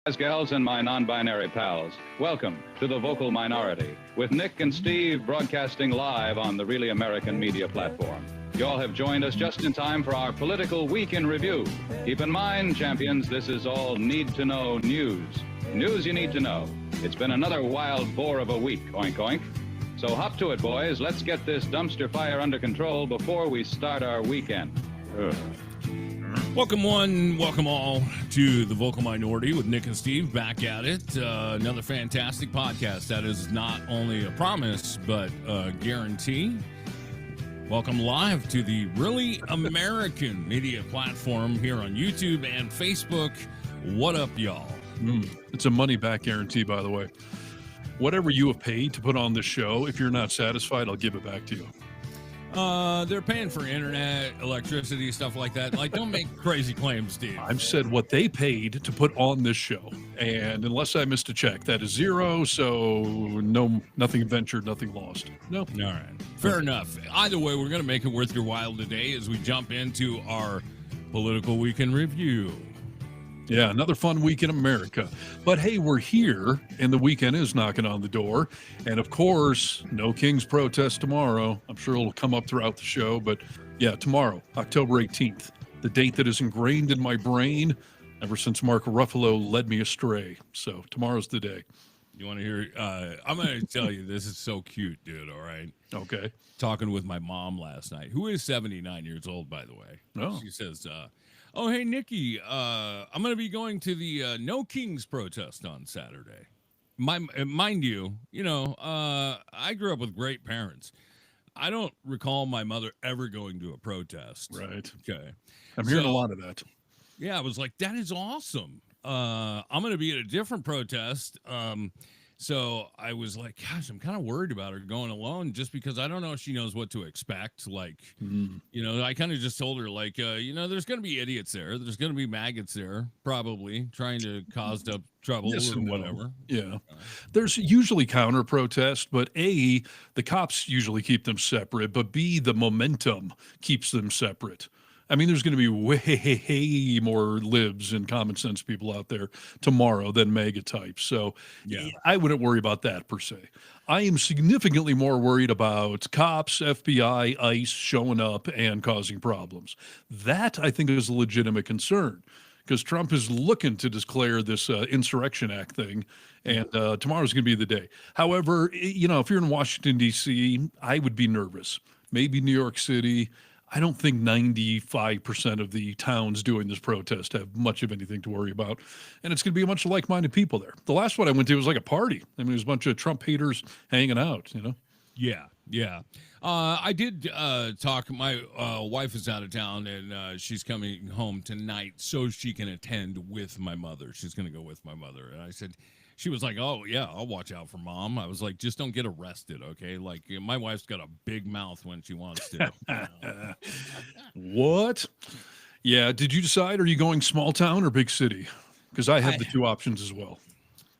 Guys, gals, and my non-binary pals, welcome to The Vocal Minority with Nick and Steve broadcasting live on the Really American Media platform. You all have joined us just in time for our Political Week in Review. Keep in mind, champions, this is all need-to-know news. News you need to know. It's been another wild boar of a week, oink oink. So hop to it, boys. Let's get this dumpster fire under control before we start our weekend. Welcome one, welcome all to The Vocal Minority with Nick and Steve, back at it. Another fantastic podcast that is not only a promise, but a guarantee. Welcome live to the Really American Media platform here on YouTube and Facebook. What up, y'all? It's a money-back guarantee, by the way. Whatever you have paid to put on this show, if you're not satisfied, I'll give it back to you. They're paying for internet, electricity, stuff like that. Like, don't make crazy claims, Steve. I've said what they paid to put on this show, and unless I missed a check, that is zero. So nothing ventured, nothing lost. No. All right, fair enough. Either way, we're going to make it worth your while today as we jump into our Political Week in Review. Yeah, another fun week in America. But hey, we're here, and the weekend is knocking on the door. And of course, no King's protest tomorrow. I'm sure it'll come up throughout the show. But yeah, tomorrow, October 18th, the date that is ingrained in my brain ever since Mark Ruffalo led me astray. So tomorrow's the day. You want to hear? I'm going to tell you, this is so cute, dude. All right. Okay. Talking with my mom last night, who is 79 years old, by the way. Oh. She says, oh, hey, Nikki, I'm going to be going to the No Kings protest on Saturday. Mind you, I grew up with great parents. I don't recall my mother ever going to a protest. Right. Okay. I'm hearing a lot of that. Yeah, I was like, that is awesome. I'm going to be at a different protest. So I was like, gosh, I'm kind of worried about her going alone just because I don't know if she knows what to expect. Like, I kind of just told her, like, there's going to be idiots there. There's going to be maggots there, probably trying to cause up trouble Yes or and no. whatever. Yeah. There's usually counter protest, but A, the cops usually keep them separate, but B, the momentum keeps them separate. I mean, there's going to be way more libs and common sense people out there tomorrow than MAGA types. So Yeah. I wouldn't worry about that per se. I am significantly more worried about cops, FBI, ICE showing up and causing problems. That, I think, is a legitimate concern because Trump is looking to declare this Insurrection Act thing, and tomorrow's going to be the day. However, if you're in Washington, D.C., I would be nervous. Maybe New York City. I don't think 95% of the towns doing this protest have much of anything to worry about. And it's going to be a bunch of like-minded people there. The last one I went to was like a party. I mean, it was a bunch of Trump haters hanging out, Yeah. I did talk. My wife is out of town, and she's coming home tonight so she can attend with my mother. She's going to go with my mother. And I said, she was like, oh, yeah, I'll watch out for Mom. I was like, just don't get arrested, okay? Like, my wife's got a big mouth when she wants to. What? Yeah, did you decide, are you going small town or big city? Because I have the two options as well.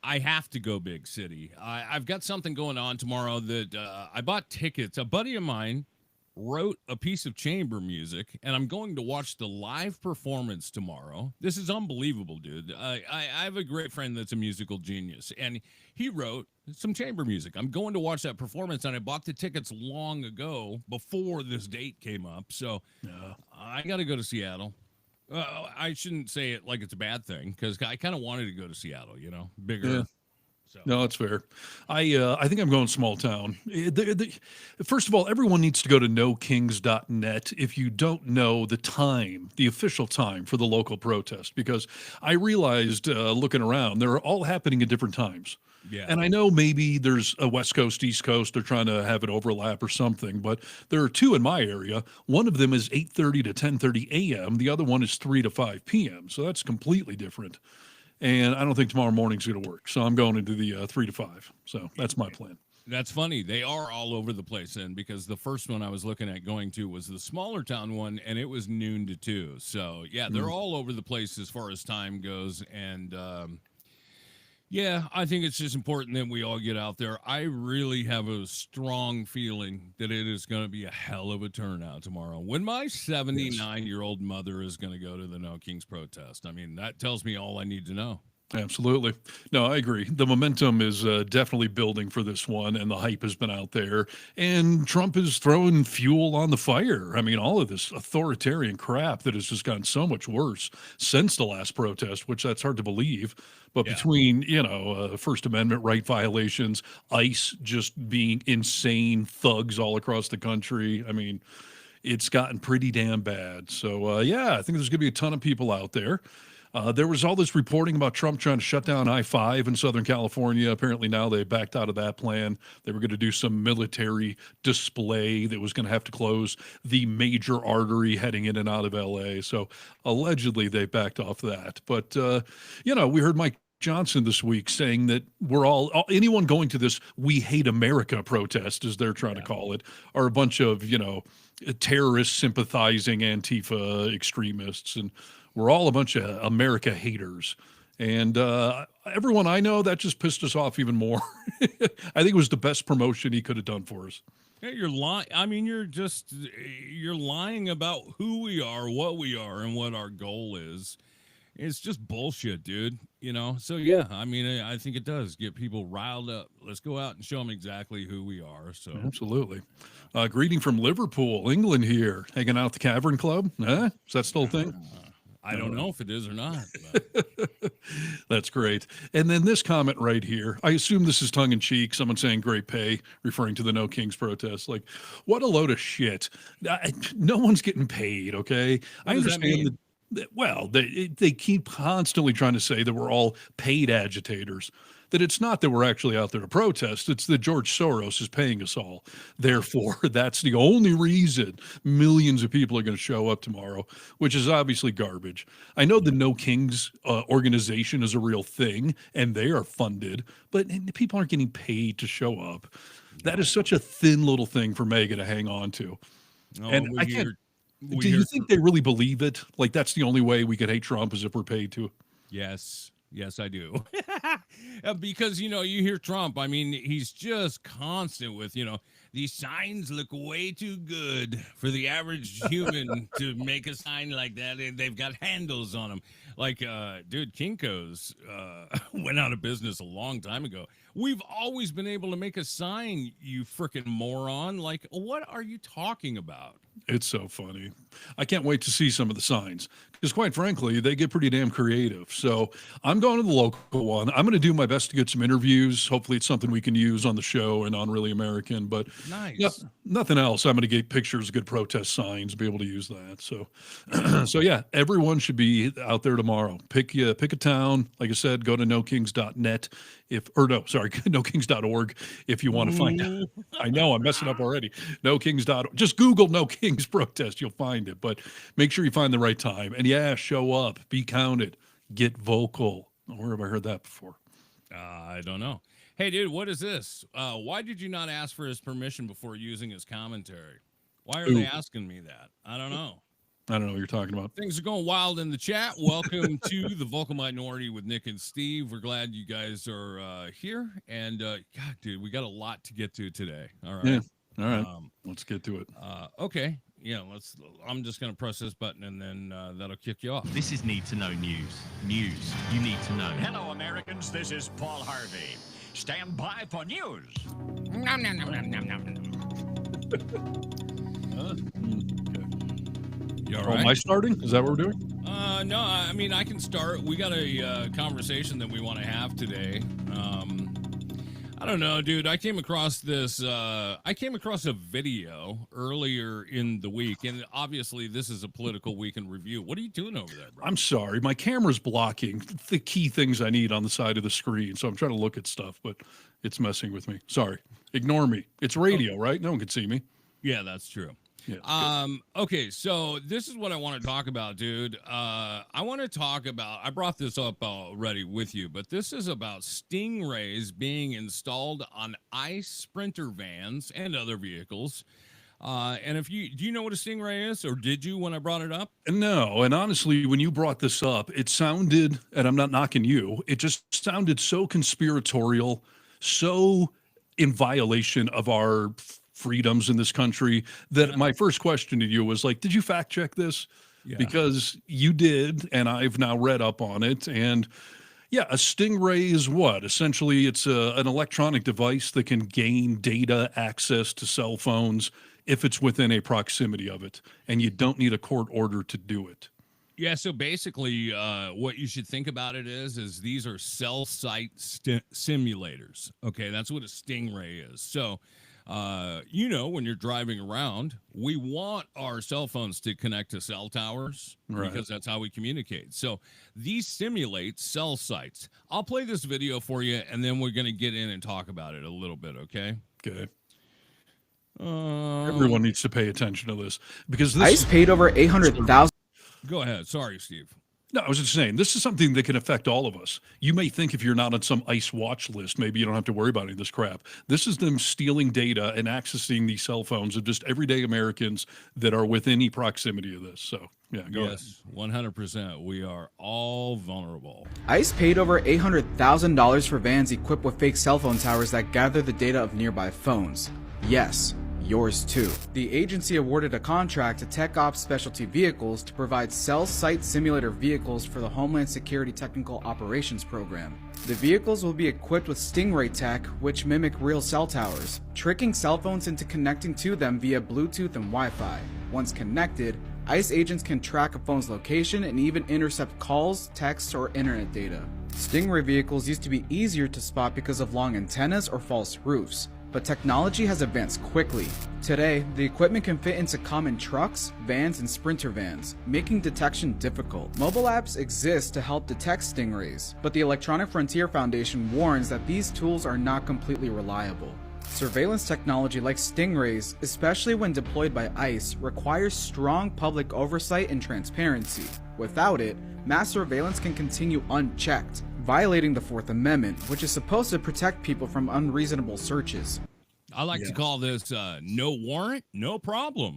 I have to go big city. I've got something going on tomorrow that I bought tickets. A buddy of mine wrote a piece of chamber music, and I'm going to watch the live performance tomorrow. This is unbelievable, dude. I have a great friend that's a musical genius, and he wrote some chamber music. I'm going to watch that performance, and I bought the tickets long ago before this date came up, so I got to go to Seattle. I shouldn't say it like it's a bad thing, because I kind of wanted to go to Seattle, bigger. Yeah. So. No, it's fair. I think I'm going small town. First of all, everyone needs to go to nokings.net if you don't know the official time for the local protest, because I realized looking around, they're all happening at different times. Yeah. And I know maybe there's a West Coast, East Coast, they're trying to have it overlap or something, but there are two in my area. One of them is 8:30 to 10:30 a.m. The other one is 3 to 5 p.m. So that's completely different. And I don't think tomorrow morning's going to work. So I'm going into the 3 to 5. So that's my plan. That's funny. They are all over the place then, because the first one I was looking at going to was the smaller town one, and it was noon to 2. So, yeah, they're all over the place as far as time goes. And, yeah, I think it's just important that we all get out there. I really have a strong feeling that it is going to be a hell of a turnout tomorrow. When my 79-year-old mother is going to go to the No Kings protest, I mean, that tells me all I need to know. Absolutely. No, I agree. The momentum is definitely building for this one, and the hype has been out there. And Trump is throwing fuel on the fire. I mean, all of this authoritarian crap that has just gotten so much worse since the last protest, which that's hard to believe. But Yeah. between, First Amendment right violations, ICE just being insane thugs all across the country, I mean, it's gotten pretty damn bad. So, yeah, I think there's going to be a ton of people out there. There was all this reporting about Trump trying to shut down I-5 in Southern California. Apparently now they backed out of that plan. They were going to do some military display that was going to have to close the major artery heading in and out of LA. So allegedly they backed off that. But, we heard Mike Johnson this week saying that anyone going to this "We Hate America" protest, as they're trying to call it, are a bunch of, terrorist sympathizing Antifa extremists. And we're all a bunch of America haters. And everyone I know, that just pissed us off even more. I think it was the best promotion he could have done for us. Yeah, you're lying. I mean, you're lying about who we are, what we are, and what our goal is. It's just bullshit, dude. So yeah, I mean, I think it does get people riled up. Let's go out and show them exactly who we are. So Absolutely. Greeting from Liverpool, England here, hanging out at the Cavern Club. Is that still a thing? I don't know if it is or not. But. That's great. And then this comment right here, I assume this is tongue in cheek. Someone saying great pay, referring to the No Kings protest. Like, what a load of shit. No one's getting paid, okay? I understand that. Well, they keep constantly trying to say that we're all paid agitators, that it's not that we're actually out there to protest. It's that George Soros is paying us all. Therefore, that's the only reason millions of people are going to show up tomorrow, which is obviously garbage. I know the No Kings organization is a real thing, and they are funded, but people aren't getting paid to show up. That is such a thin little thing for Mega to hang on to. And I can't. Do you think they really believe it? Like, that's the only way we could hate Trump is if we're paid to? Yes, I do. Because, you hear Trump. I mean, he's just constant with, these signs look way too good for the average human to make a sign like that. They've got handles on them. Like, dude, Kinko's went out of business a long time ago. We've always been able to make a sign, you freaking moron. Like, what are you talking about? It's so funny. I can't wait to see some of the signs because, quite frankly, they get pretty damn creative. So I'm going to the local one. I'm going to do my best to get some interviews. Hopefully it's something we can use on the show and on Really American, but nice. Nothing else. I'm going to get pictures of good protest signs, be able to use that. So, so yeah, everyone should be out there tomorrow. Pick a town. Like I said, go to nokings.net nokings.org if you want to find out. I know I'm messing up already. Nokings.org. Just Google No Kings protest. You'll find it, but make sure you find the right time. And yeah, show up, be counted, get vocal. Where have I heard that before? I don't know. Hey, dude, what is this? Why did you not ask for his permission before using his commentary? Why are they asking me that? I don't know. I don't know what you're talking about. Things are going wild in the chat. Welcome to the Vocal Minority with Nick and Steve. We're glad you guys are here. And God, dude, we got a lot to get to today. All right. Yeah. All right. Let's get to it. Okay. Yeah. I'm just gonna press this button and then that'll kick you off. This is Need to Know News. News you need to know. Hello, Americans. This is Paul Harvey. Stand by for news. Nom, nom, nom, nom, nom, nom. You all right? Am I starting? Is that what we're doing? No, I mean, I can start. We got a conversation that we want to have today. I don't know, dude. I came across a video earlier in the week, and obviously this is a political week in review. What are you doing over there, bro? I'm sorry. My camera's blocking the key things I need on the side of the screen, so I'm trying to look at stuff, but it's messing with me. Sorry. Ignore me. It's radio, right? No one can see me. Yeah, that's true. Yeah, okay, so this is what I want to talk about, dude. I brought this up already with you, but this is about Stingrays being installed on ICE Sprinter vans and other vehicles. And do you know what a Stingray is, or did you when I brought it up? No, and honestly, when you brought this up, it sounded, and I'm not knocking you, it just sounded so conspiratorial, so in violation of our freedoms in this country that my first question to you was like, did you fact check this? Yeah. Because you did, and I've now read up on it, and Yeah, a Stingray is what? Essentially, it's an electronic device that can gain data access to cell phones if it's within a proximity of it, and you don't need a court order to do it. Yeah, so basically, what you should think about it is these are cell site simulators. Okay, that's what a Stingray is. So, when you're driving around, we want our cell phones to connect to cell towers Right. because that's how we communicate. So these simulate cell sites. I'll play this video for you, and then we're going to get in and talk about it a little bit. Okay. Okay. Um, Everyone needs to pay attention to this because this. ICE paid over $800,000. Go ahead. Sorry, Steve. No, I was just saying, this is something that can affect all of us. You may think if you're not on some ICE watch list, maybe you don't have to worry about any of this crap. This is them stealing data and accessing these cell phones of just everyday Americans that are within any proximity of this. So, yeah, go ahead. Yes, 100%. We are all vulnerable. ICE paid over $800,000 for vans equipped with fake cell phone towers that gather the data of nearby phones. Yes, yours too. The agency awarded a contract to Tech Ops Specialty Vehicles to provide cell site simulator vehicles for the Homeland Security Technical Operations Program. The vehicles will be equipped with Stingray tech, which mimic real cell towers, tricking cell phones into connecting to them via Bluetooth and Wi-Fi. Once connected, ICE agents can track a phone's location and even intercept calls, texts, or internet data. Stingray vehicles used to be easier to spot because of long antennas or false roofs, but technology has advanced quickly. Today, the equipment can fit into common trucks, vans, and Sprinter vans, making detection difficult. Mobile apps exist to help detect stingrays, but the Electronic Frontier Foundation warns that these tools are not completely reliable. Surveillance technology like stingrays, especially when deployed by ICE, requires strong public oversight and transparency. Without it, mass surveillance can continue unchecked, violating the Fourth Amendment, which is supposed to protect people from unreasonable searches. I like to call this no warrant, no problem.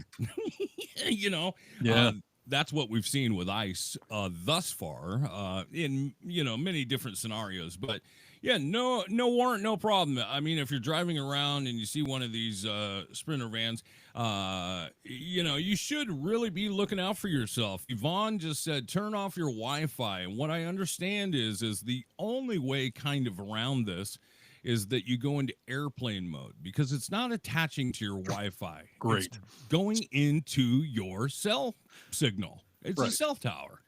Yeah. That's what we've seen with ICE thus far in, many different scenarios. But yeah, no warrant, no problem. I mean, if you're driving around and you see one of these Sprinter vans, you should really be looking out for yourself. Yvonne just said, turn off your Wi-Fi. And what I understand is the only way kind of around this is that you go into airplane mode because it's not attaching to your Wi-Fi. Great. It's going into your cell signal. It's Right. a cell tower.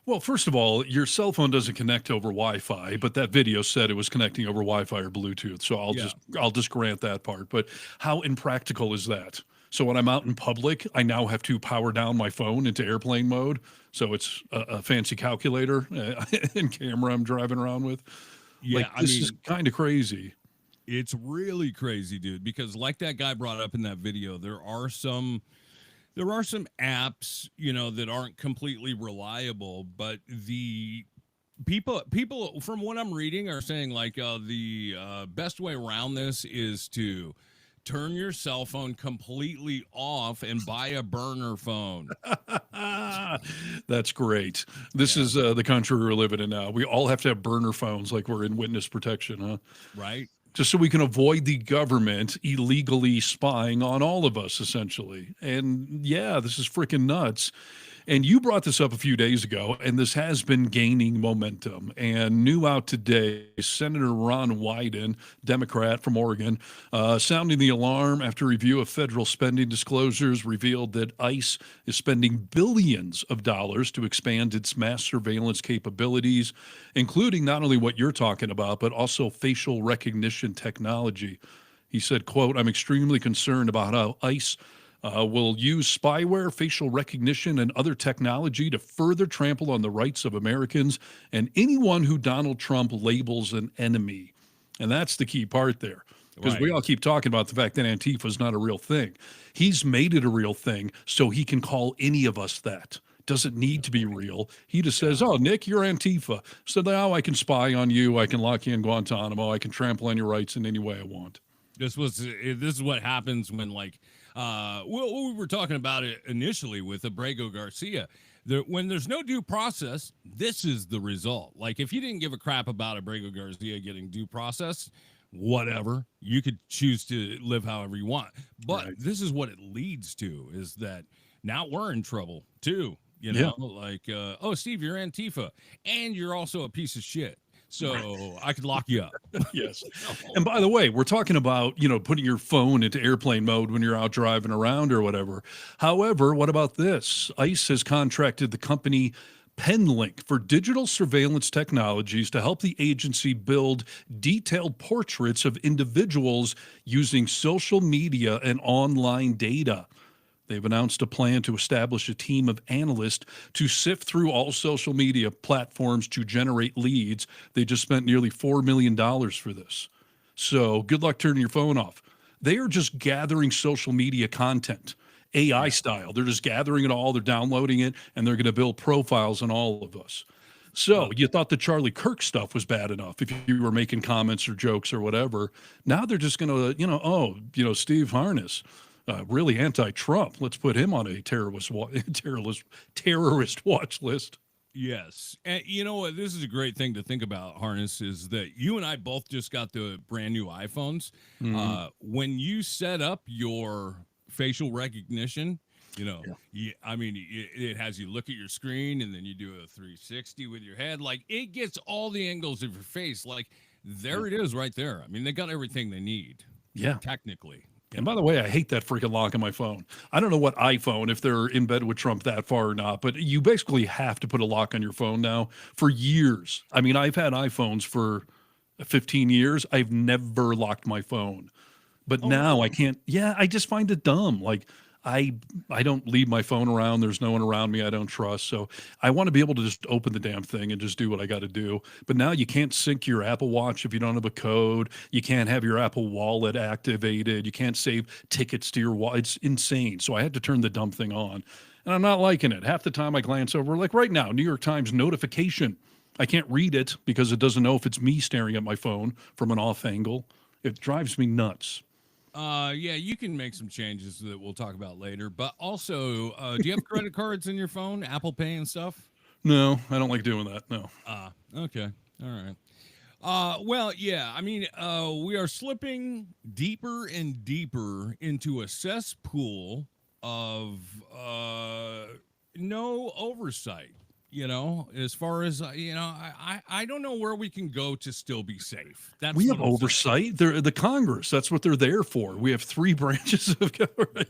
Well, first of all, your cell phone doesn't connect over Wi-Fi, but that video said it was connecting over Wi-Fi or Bluetooth. So I'll just grant that part. But how impractical is that? So when I'm out in public, I now have to power down my phone into airplane mode. So it's a fancy calculator and camera I'm driving around with. Yeah, Like, this is kind of crazy. It's really crazy, dude, because like that guy brought up in that video, there are some apps, that aren't completely reliable, but the people from what I'm reading are saying like the best way around this is to turn your cell phone completely off and buy a burner phone. That's great. This is the country we're living in now. We all have to have burner phones like we're in witness protection, huh? Right? Just so we can avoid the government illegally spying on all of us, essentially. And yeah, this is freaking nuts. And you brought this up a few days ago, and this has been gaining momentum. And new out today, Senator Ron Wyden, Democrat from Oregon, sounding the alarm after review of federal spending disclosures revealed that ICE is spending billions of dollars to expand its mass surveillance capabilities, including not only what you're talking about, but also facial recognition technology. He said, quote, "I'm extremely concerned about how ICE will use spyware, facial recognition, and other technology to further trample on the rights of Americans and anyone who Donald Trump labels an enemy." And that's the key part there, because we all keep talking about the fact that Antifa is not a real thing. He's made it a real thing so he can call any of us that. Doesn't need to be real. He just says, "Oh, Nick, you're Antifa. So now I can spy on you. I can lock you in Guantanamo. I can trample on your rights in any way I want." This is what happens when we were talking about it initially with Abrego Garcia. When there's no due process, this is the result. Like if you didn't give a crap about Abrego Garcia getting due process, whatever, you could choose to live however you want. But this is what it leads to, is that now we're in trouble too. Like, oh, Steve, you're Antifa and you're also a piece of shit. so I could lock you up. Yes. And by the way, we're talking about, putting your phone into airplane mode when you're out driving around or whatever. However, what about this? ICE has contracted the company Penlink for digital surveillance technologies to help the agency build detailed portraits of individuals using social media and online data. They've announced a plan to establish a team of analysts to sift through all social media platforms to generate leads. They just spent nearly $4 million for this. So good luck turning your phone off. They are just gathering social media content, AI style. They're just gathering it all, they're downloading it, and they're going to build profiles on all of us. So you thought the Charlie Kirk stuff was bad enough if you were making comments or jokes or whatever. Now they're just going to, Steve Harness. Really anti-Trump. Let's put him on a terrorist watch list. Yes. And you know what? This is a great thing to think about, Harness, is that you and I both just got the brand new iPhones. When you set up your facial recognition, it has you look at your screen and then you do a 360 with your head. Like, it gets all the angles of your face. Like, there it is right there. I mean, they got everything they need. Yeah. Technically. And by the way, I hate that freaking lock on my phone. I don't know what iPhone, if they're in bed with Trump that far or not, but you basically have to put a lock on your phone now for years. I mean, I've had iPhones for 15 years. I've never locked my phone. But now I can't. Yeah, I just find it dumb. Like, I don't leave my phone around. There's no one around me I don't trust. So I want to be able to just open the damn thing and just do what I got to do. But now you can't sync your Apple Watch if you don't have a code. You can't have your Apple Wallet activated. You can't save tickets to your wallet. It's insane. So I had to turn the dumb thing on. And I'm not liking it. Half the time I glance over, like right now, New York Times notification. I can't read it because it doesn't know if it's me staring at my phone from an off angle. It drives me nuts. Yeah, you can make some changes that we'll talk about later. But also, do you have credit cards in your phone, Apple Pay and stuff? No, I don't like doing that. No. Okay. All right. Well, yeah, I mean, we are slipping deeper and deeper into a cesspool of no oversight. As far as I don't know where we can go to still be safe. We have oversight. They're the Congress. That's what they're there for. We have 3 branches of government.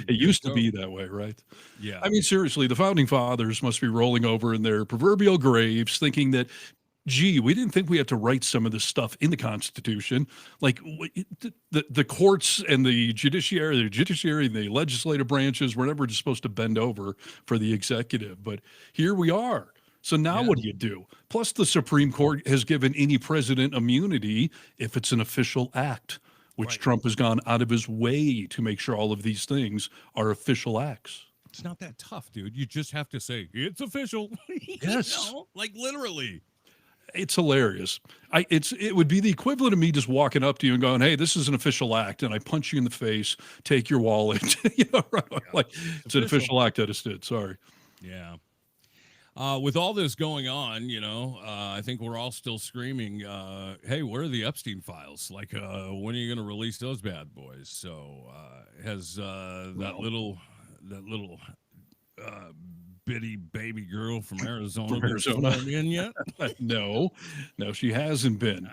It used to be that way, right? Yeah. I mean, seriously, the founding fathers must be rolling over in their proverbial graves, thinking that, gee, we didn't think we had to write some of this stuff in the Constitution. Like the courts and the judiciary and the legislative branches were never just supposed to bend over for the executive. But here we are. So now what do you do? Plus, the Supreme Court has given any president immunity if it's an official act, which Trump has gone out of his way to make sure all of these things are official acts. It's not that tough, dude. You just have to say, it's official. Yes. Like literally. It's hilarious. It would be the equivalent of me just walking up to you and going, "Hey, this is an official act," and I punch you in the face, take your wallet. Like it's an official act I just did. Sorry. Yeah. With all this going on, I think we're all still screaming, "Hey, where are the Epstein files? Like, when are you going to release those bad boys?" So, has that little bitty baby girl from Arizona sworn in yet? No, she hasn't been.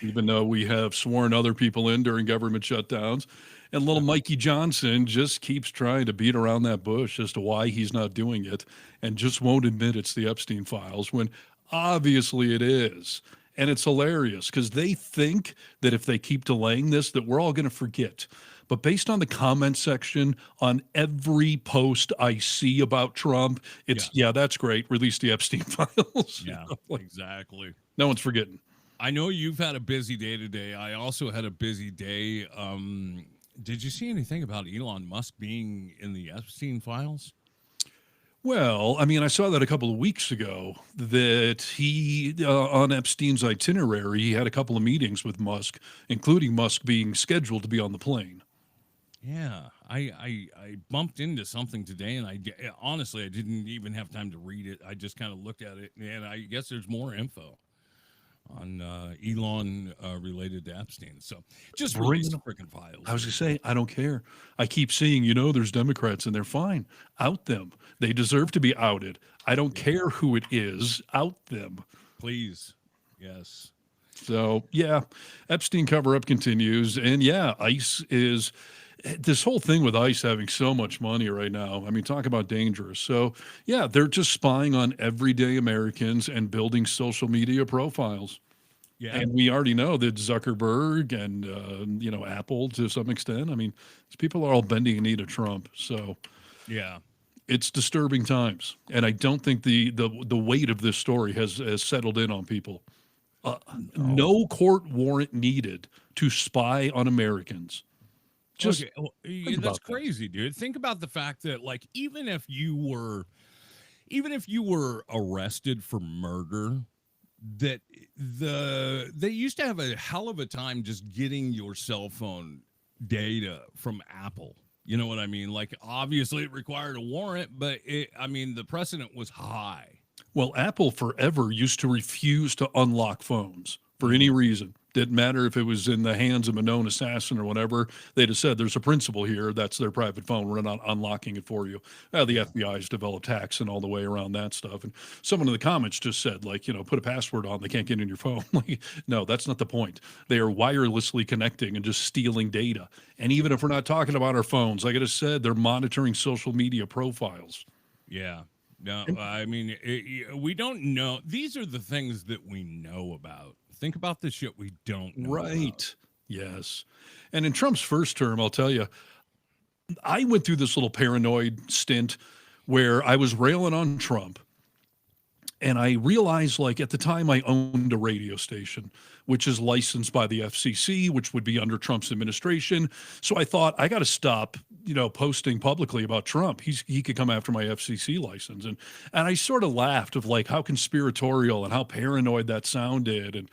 Even though we have sworn other people in during government shutdowns. And little Mikey Johnson just keeps trying to beat around that bush as to why he's not doing it and just won't admit it's the Epstein files when obviously it is. And it's hilarious because they think that if they keep delaying this, that we're all going to forget. But based on the comment section on every post I see about Trump, it's, that's great. Release the Epstein files. Yeah, exactly. No one's forgetting. I know you've had a busy day today. I also had a busy day. Did you see anything about Elon Musk being in the Epstein files? Well, I mean, I saw that a couple of weeks ago that he, on Epstein's itinerary, he had a couple of meetings with Musk, including Musk being scheduled to be on the plane. Yeah, I bumped into something today, and honestly, I didn't even have time to read it. I just kind of looked at it, and I guess there's more info. on Elon related to Epstein. So just Bring release the it freaking files. I was going to say, I don't care. I keep seeing, you know, there's Democrats and they're fine. Out them. They deserve to be outed. I don't care who it is. Out them. Please. Yes. So, yeah, Epstein cover up continues. And yeah, ICE is this whole thing with ICE having so much money right now. I mean, talk about dangerous. So, yeah, they're just spying on everyday Americans and building social media profiles. Yeah. And we already know that Zuckerberg and, you know, Apple to some extent, I mean, these people are all bending a knee to Trump. So Yeah. it's disturbing times. And I don't think the weight of this story has settled in on people. No court warrant needed to spy on Americans. Just okay. Well, think that's about that. crazy, dude. Think about the fact that, like, even if you were arrested for murder, that they used to have a hell of a time just getting your cell phone data from Apple. You know what I mean? Like, obviously it required a warrant, but the precedent was high. Well, Apple forever used to refuse to unlock phones for any reason. Didn't matter if it was in the hands of a known assassin or whatever. They just said, there's a principle here. That's their private phone. We're not unlocking it for you. The FBI has developed hacks and all the way around that stuff. And someone in the comments just said, like, you know, put a password on. They can't get in your phone. Like, no, that's not the point. They are wirelessly connecting and just stealing data. And even if we're not talking about our phones, like I just said, they're monitoring social media profiles. Yeah. No, I mean, we don't know. These are the things that we know about. Think about the shit we don't know Right. about. Yes. And in Trump's first term, I'll tell you, I went through this little paranoid stint where I was railing on Trump. And I realized, like, at the time I owned a radio station, which is licensed by the FCC, which would be under Trump's administration. So I thought, I got to stop, you know, posting publicly about Trump. He could come after my FCC license. And I sort of laughed of like how conspiratorial and how paranoid that sounded. And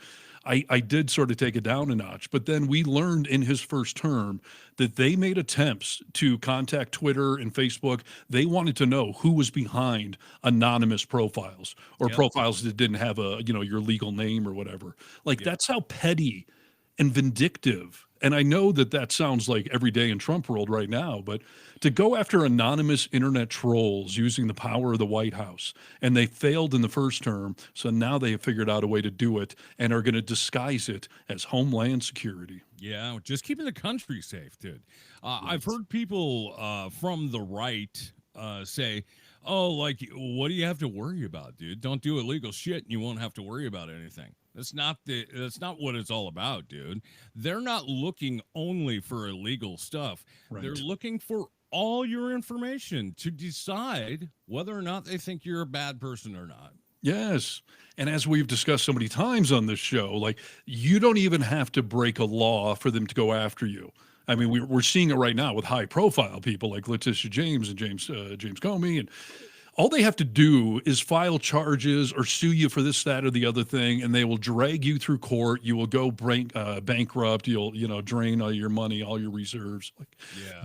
I did sort of take it down a notch. But then we learned in his first term that they made attempts to contact Twitter and Facebook. They wanted to know who was behind anonymous profiles or Yep. profiles that didn't have a, you know, your legal name or whatever. Like that's how petty and vindictive. And I know that that sounds like every day in Trump world right now, but to go after anonymous internet trolls using the power of the White House, and they failed in the first term, so now they have figured out a way to do it and are going to disguise it as Homeland Security. Yeah, just keeping the country safe, dude. I've heard people from the right say, "Oh, like, what do you have to worry about, dude? Don't do illegal shit, and you won't have to worry about anything." That's not what it's all about, dude. They're not looking only for illegal stuff. Right. They're looking for all your information to decide whether or not they think you're a bad person or not. Yes. And as we've discussed so many times on this show, like you don't even have to break a law for them to go after you. I mean, we're seeing it right now with high profile people like Letitia James and James Comey, and all they have to do is file charges or sue you for this, that, or the other thing, and they will drag you through court. You will go bankrupt. You'll, you know, drain all your money, all your reserves. Like,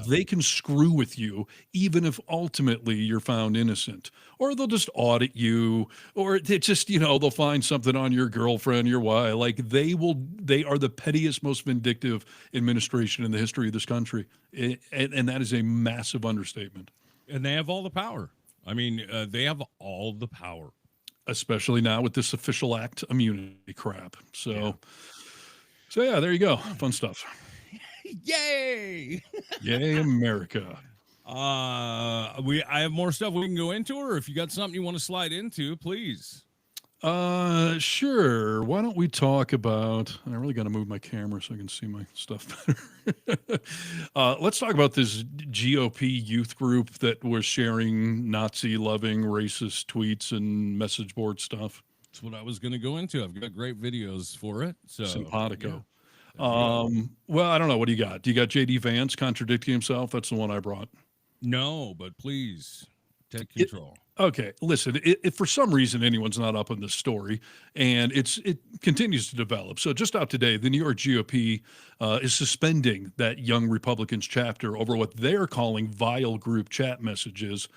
they can screw with you, even if ultimately you're found innocent. Or they'll just audit you, or they just, you know, they'll find something on your girlfriend, your wife. Like they are the pettiest, most vindictive administration in the history of this country, and that is a massive understatement. And they have all the power. I mean, they have all the power. Especially now with this official act immunity crap. So yeah, there you go. Fun stuff. Yay! Yay, America. I have more stuff we can go into, or if you got something you want to slide into, please. Sure. Why don't we talk about, I really got to move my camera so I can see my stuff better. Let's talk about this GOP youth group that was sharing Nazi-loving racist tweets and message board stuff. That's what I was going to go into. I've got great videos for it. So Simpatico. Well, I don't know. What do you got? Do you got JD Vance contradicting himself? That's the one I brought. No, but please take control. Okay, listen, if for some reason anyone's not up on this story, and it continues to develop. So just out today, the New York GOP is suspending that Young Republicans chapter over what they're calling vile group chat messages.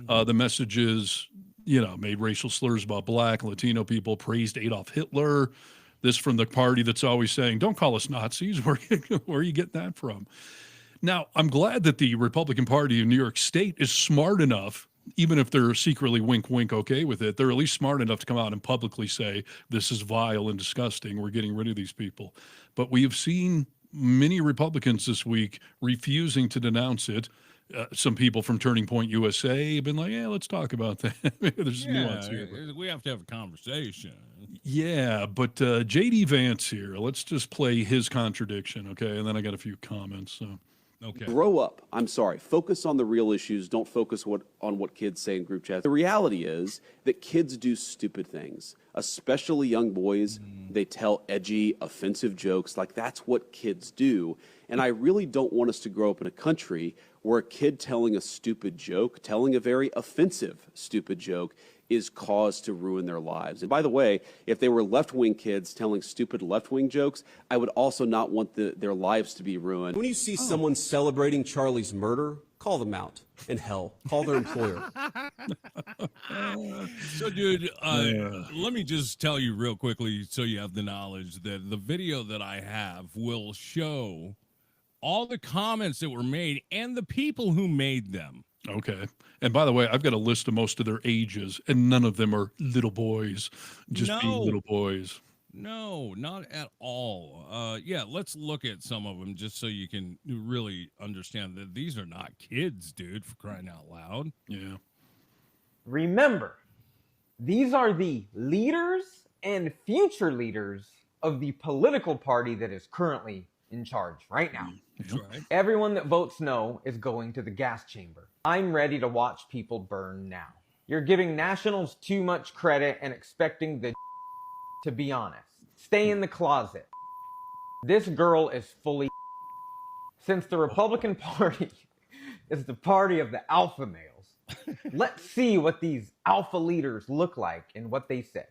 The messages, you know, made racial slurs about Black and Latino people, praised Adolf Hitler, This from the party that's always saying, don't call us Nazis. Where are you getting that from? Now, I'm glad that the Republican Party in New York State is smart enough, even if they're secretly wink, wink, okay with it, they're at least smart enough to come out and publicly say, this is vile and disgusting. We're getting rid of these people. But we have seen many Republicans this week refusing to denounce it. Some people from Turning Point USA have been like, yeah, let's talk about that. There's nuance here. We have to have a conversation. Yeah, but J.D. Vance here, let's just play his contradiction, okay? And then I got a few comments. So. Okay. Grow up. I'm sorry. Focus on the real issues. Don't focus on what kids say in group chats. The reality is that kids do stupid things, especially young boys. They tell edgy, offensive jokes. Like, that's what kids do. And I really don't want us to grow up in a country where a kid telling a stupid joke, telling a very offensive stupid joke, is cause to ruin their lives. And by the way, if they were left-wing kids telling stupid left-wing jokes, I would also not want their lives to be ruined. When you see someone celebrating Charlie's murder, call them out. And hell, call their employer. So, dude, let me just tell you real quickly so you have the knowledge that the video that I have will show all the comments that were made and the people who made them. Okay. And by the way, I've got a list of most of their ages, and none of them are little boys, just being little boys. No, not at all. Yeah, let's look at some of them just so you can really understand that these are not kids, dude, for crying out loud. Yeah. Remember, these are the leaders and future leaders of the political party that is currently in charge right now. That's right. Everyone that votes no is going to the gas chamber. I'm ready to watch people burn now. You're giving nationals too much credit and expecting the to be honest. Stay in the closet. This girl is fully since the Republican Party is the party of the alpha males. Let's see what these alpha leaders look like and what they said.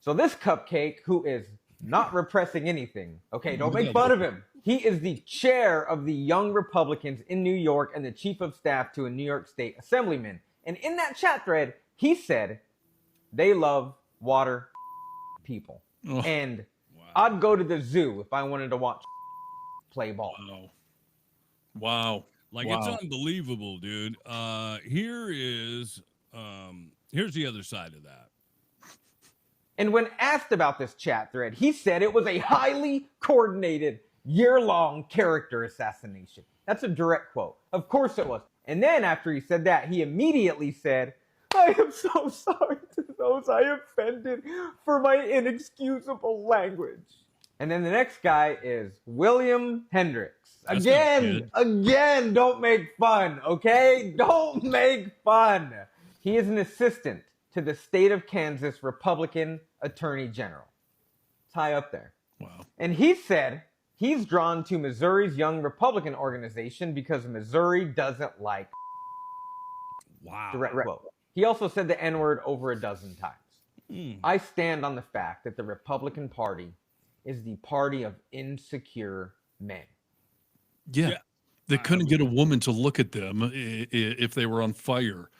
So this cupcake, who is not repressing anything, okay, don't make fun of him. He is the chair of the Young Republicans in New York and the chief of staff to a New York State assemblyman. And in that chat thread, he said they love water people. Oh, and I'd go to the zoo if I wanted to watch play ball. Wow. Like, it's unbelievable, dude. Here's the other side of that. And when asked about this chat thread, he said it was a highly coordinated, year-long character assassination. That's a direct quote. Of course it was. And then after he said that, he immediately said, I am so sorry to those I offended for my inexcusable language. And then the next guy is William Hendricks. Again, don't make fun, okay? Don't make fun. He is an assistant to the state of Kansas Republican Attorney General. It's high up there. Wow. And he said he's drawn to Missouri's Young Republican organization because Missouri doesn't like. Wow. Direct quote. He also said the N-word over a dozen times. I stand on the fact that the Republican Party is the party of insecure men. Yeah. They couldn't get a woman to look at them if they were on fire.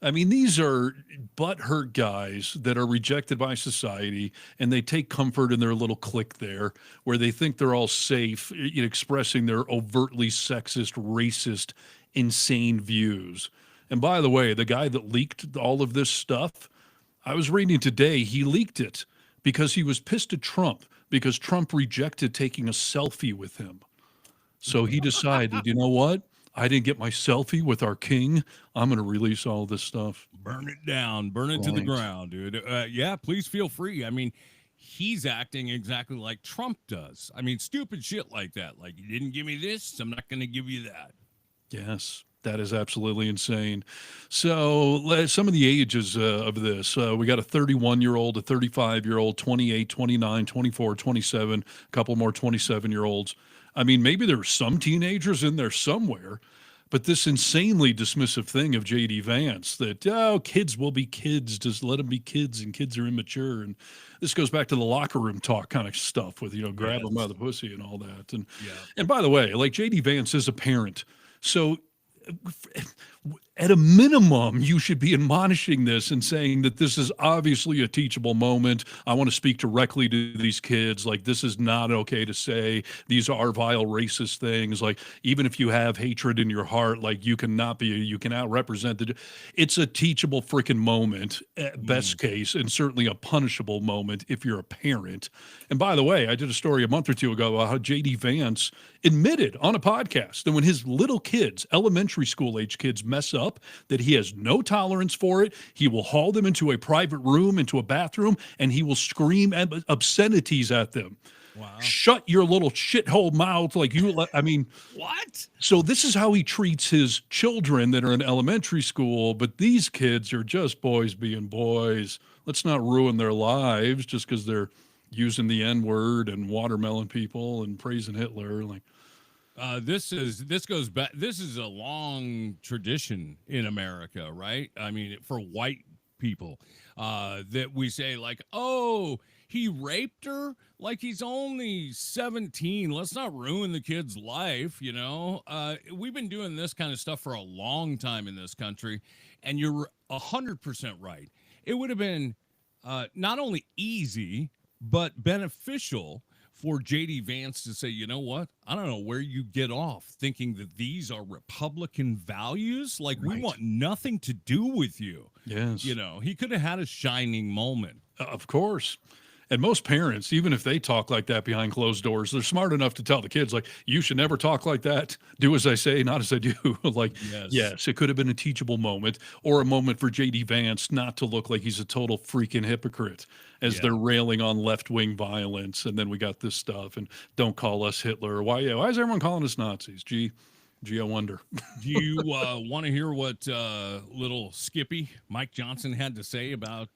I mean, these are butthurt guys that are rejected by society, and they take comfort in their little clique there where they think they're all safe in expressing their overtly sexist, racist, insane views. And by the way, the guy that leaked all of this stuff, I was reading today, he leaked it because he was pissed at Trump because Trump rejected taking a selfie with him. So he decided, you know what? I didn't get my selfie with our king. I'm going to release all this stuff. Burn it down. Burn it to the ground, dude. Yeah, please feel free. I mean, he's acting exactly like Trump does. I mean, stupid shit like that. Like, you didn't give me this, I'm not going to give you that. Yes, that is absolutely insane. So some of the ages of this, we got a 31-year-old, a 35-year-old, 28, 29, 24, 27, a couple more 27-year-olds. I mean, maybe there were some teenagers in there somewhere, but this insanely dismissive thing of J.D. Vance that, kids will be kids, just let them be kids, and kids are immature. And this goes back to the locker room talk kind of stuff with, grab them by the pussy and all that. And by the way, like J.D. Vance is a parent. So at a minimum, you should be admonishing this and saying that this is obviously a teachable moment. I want to speak directly to these kids. Like, this is not okay to say. These are vile racist things. Like, even if you have hatred in your heart, like, you cannot represent the. It's a teachable freaking moment at best case, and certainly a punishable moment if you're a parent. And by the way, I did a story a month or two ago about how J.D. Vance admitted on a podcast that when his little kids, elementary school age kids, mess up, that he has no tolerance for it. He will haul them into a private room, into a bathroom, and he will scream obscenities at them. Wow. Shut your little shithole mouth. Like, I mean, What? so this is how he treats his children that are in elementary school, but these kids are just boys being boys. Let's not ruin their lives just because they're using the N-word and watermelon people and praising Hitler. Like, This goes back. This is a long tradition in America, right? I mean, for white people, that we say like, "Oh, he raped her," like he's only 17. Let's not ruin the kid's life, you know. We've been doing this kind of stuff for a long time in this country, and you're 100% right. It would have been not only easy but beneficial for J.D. Vance to say, you know what? I don't know where you get off thinking that these are Republican values. Like, we want nothing to do with you. yes. You know, he could have had a shining moment. Of course. And most parents, even if they talk like that behind closed doors, they're smart enough to tell the kids, like, you should never talk like that. Do as I say, not as I do. Like, yes, it could have been a teachable moment, or a moment for J.D. Vance not to look like he's a total freaking hypocrite as they're railing on left-wing violence. And then we got this stuff, and don't call us Hitler. Why is everyone calling us Nazis? Gee, I wonder. Do you want to hear what little Skippy, Mike Johnson, had to say about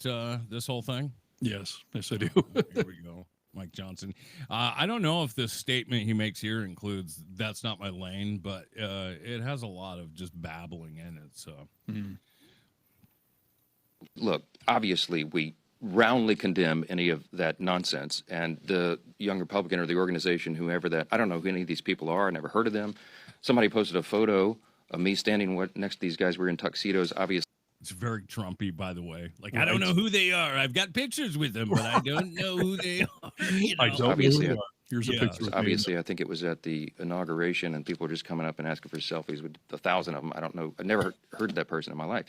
this whole thing? Yes, I do. Here we go. Mike Johnson. I don't know if this statement he makes here includes "that's not my lane," but it has a lot of just babbling in it. So, Look, obviously, we roundly condemn any of that nonsense. And the Young Republican or the organization, whoever that, I don't know who any of these people are. I never heard of them. Somebody posted a photo of me standing next to these guys. We're in tuxedos, obviously. it's very Trumpy, by the way. Like, I don't know who they are. I've got pictures with them, but I don't know who they are. You know? I don't Obviously, know. Here's a picture. Obviously, I think it was at the inauguration, and people were just coming up and asking for selfies with 1,000 of them. I don't know. I've never heard of that person in my life.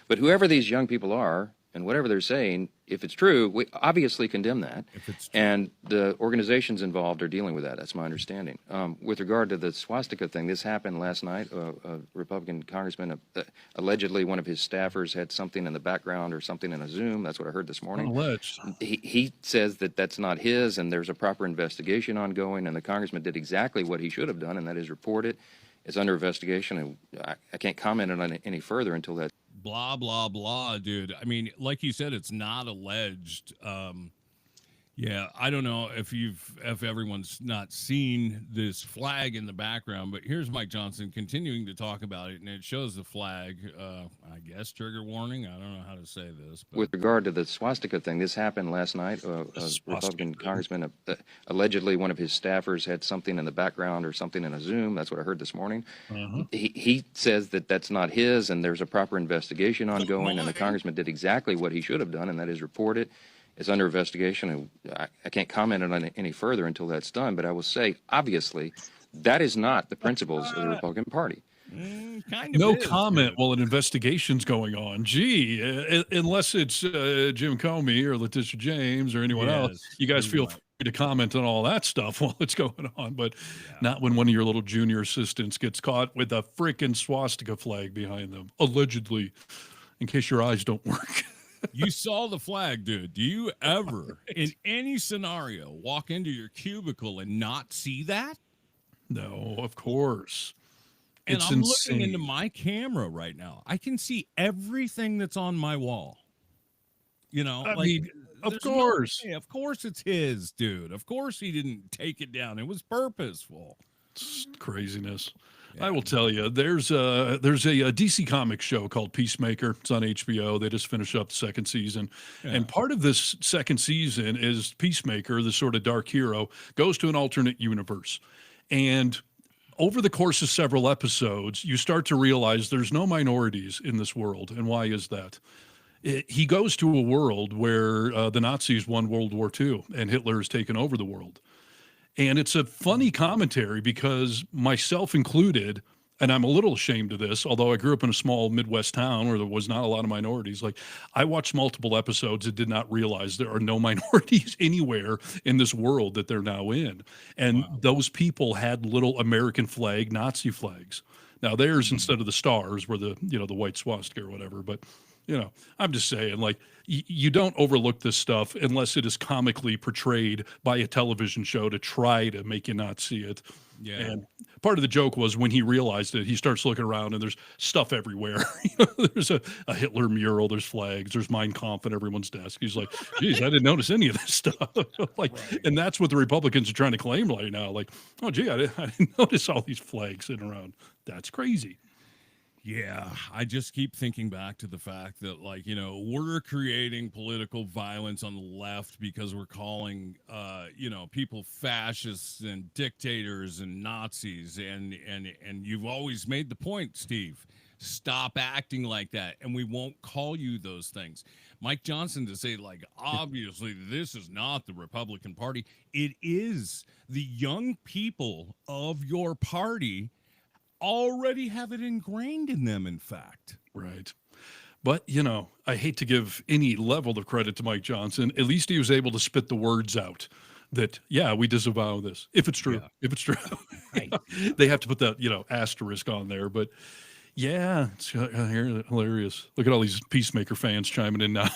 But whoever these young people are, and whatever they're saying, if it's true, we obviously condemn that. And the organizations involved are dealing with that. That's my understanding. With regard to the swastika thing, this happened last night. A Republican congressman, allegedly one of his staffers had something in the background or something in a Zoom. That's what I heard this morning. Alleged. He says that that's not his, and there's a proper investigation ongoing, and the congressman did exactly what he should have done, and that is report it. It's under investigation, and I can't comment on it any further until that. Blah, blah, blah, dude. I mean, like you said, it's not alleged. Yeah, I don't know if everyone's not seen this flag in the background, but here's Mike Johnson continuing to talk about it, and it shows the flag. I guess trigger warning. I don't know how to say this. But. With regard to the swastika thing, this happened last night. A Republican congressman, allegedly one of his staffers had something in the background or something in a Zoom. That's what I heard this morning. He says that that's not his, and there's a proper investigation ongoing, and the congressman did exactly what he should have done, and that is report it. It's under investigation, and I can't comment on it any further until that's done. But I will say, obviously, that is not the principles of the Republican Party. Kind of No is, comment dude. while an investigation's going on. Gee, unless it's Jim Comey or Letitia James or anyone else, you guys feel free to comment on all that stuff while it's going on, but not when one of your little junior assistants gets caught with a freaking swastika flag behind them, allegedly, in case your eyes don't work. You saw the flag, dude. Do you ever, in any scenario, walk into your cubicle and not see that? No, of course. And It's I'm insane. looking into my camera right now. I can see everything that's on my wall. You know, I mean, of there's no course. way. Of course it's his, dude. Of course he didn't take it down. It was purposeful. It's craziness. I will tell you, there's a DC Comics show called Peacemaker. It's on HBO. They just finished up the second season. And part of this second season is Peacemaker, the sort of dark hero, goes to an alternate universe. And over the course of several episodes, you start to realize there's no minorities in this world. And why is that? He goes to a world where the Nazis won World War II and Hitler has taken over the world. And it's a funny commentary because myself included, and I'm a little ashamed of this, although I grew up in a small Midwest town where there was not a lot of minorities. Like, I watched multiple episodes and did not realize there are no minorities anywhere in this world that they're now in. And those people had little American flag, Nazi flags. Now theirs, instead of the stars, were the, you know, the white swastika or whatever. But, you know, I'm just saying, like, you don't overlook this stuff unless it is comically portrayed by a television show to try to make you not see it. Yeah. And part of the joke was when he realized it, he starts looking around and there's stuff everywhere. There's a Hitler mural, there's flags, there's Mein Kampf at everyone's desk. He's like, geez, I didn't notice any of this stuff. Like, right. And that's what the Republicans are trying to claim right now. Like, oh, gee, I didn't notice all these flags sitting around. That's crazy. Yeah, I just keep thinking back to the fact that, like, you know, we're creating political violence on the left because we're calling, you know, people fascists and dictators and Nazis. And you've always made the point, Steve, stop acting like that. And we won't call you those things. Mike Johnson to say, like, obviously this is not the Republican Party. It is. The young people of your party already have it ingrained in them, in fact. Right. But, you know, I hate to give any level of credit to Mike Johnson. At least he was able to spit the words out that, yeah, we disavow this. If it's true. Yeah. If it's true. Right. They have to put that, you know, asterisk on there. But, yeah, it's hilarious. Look at all these Peacemaker fans chiming in now.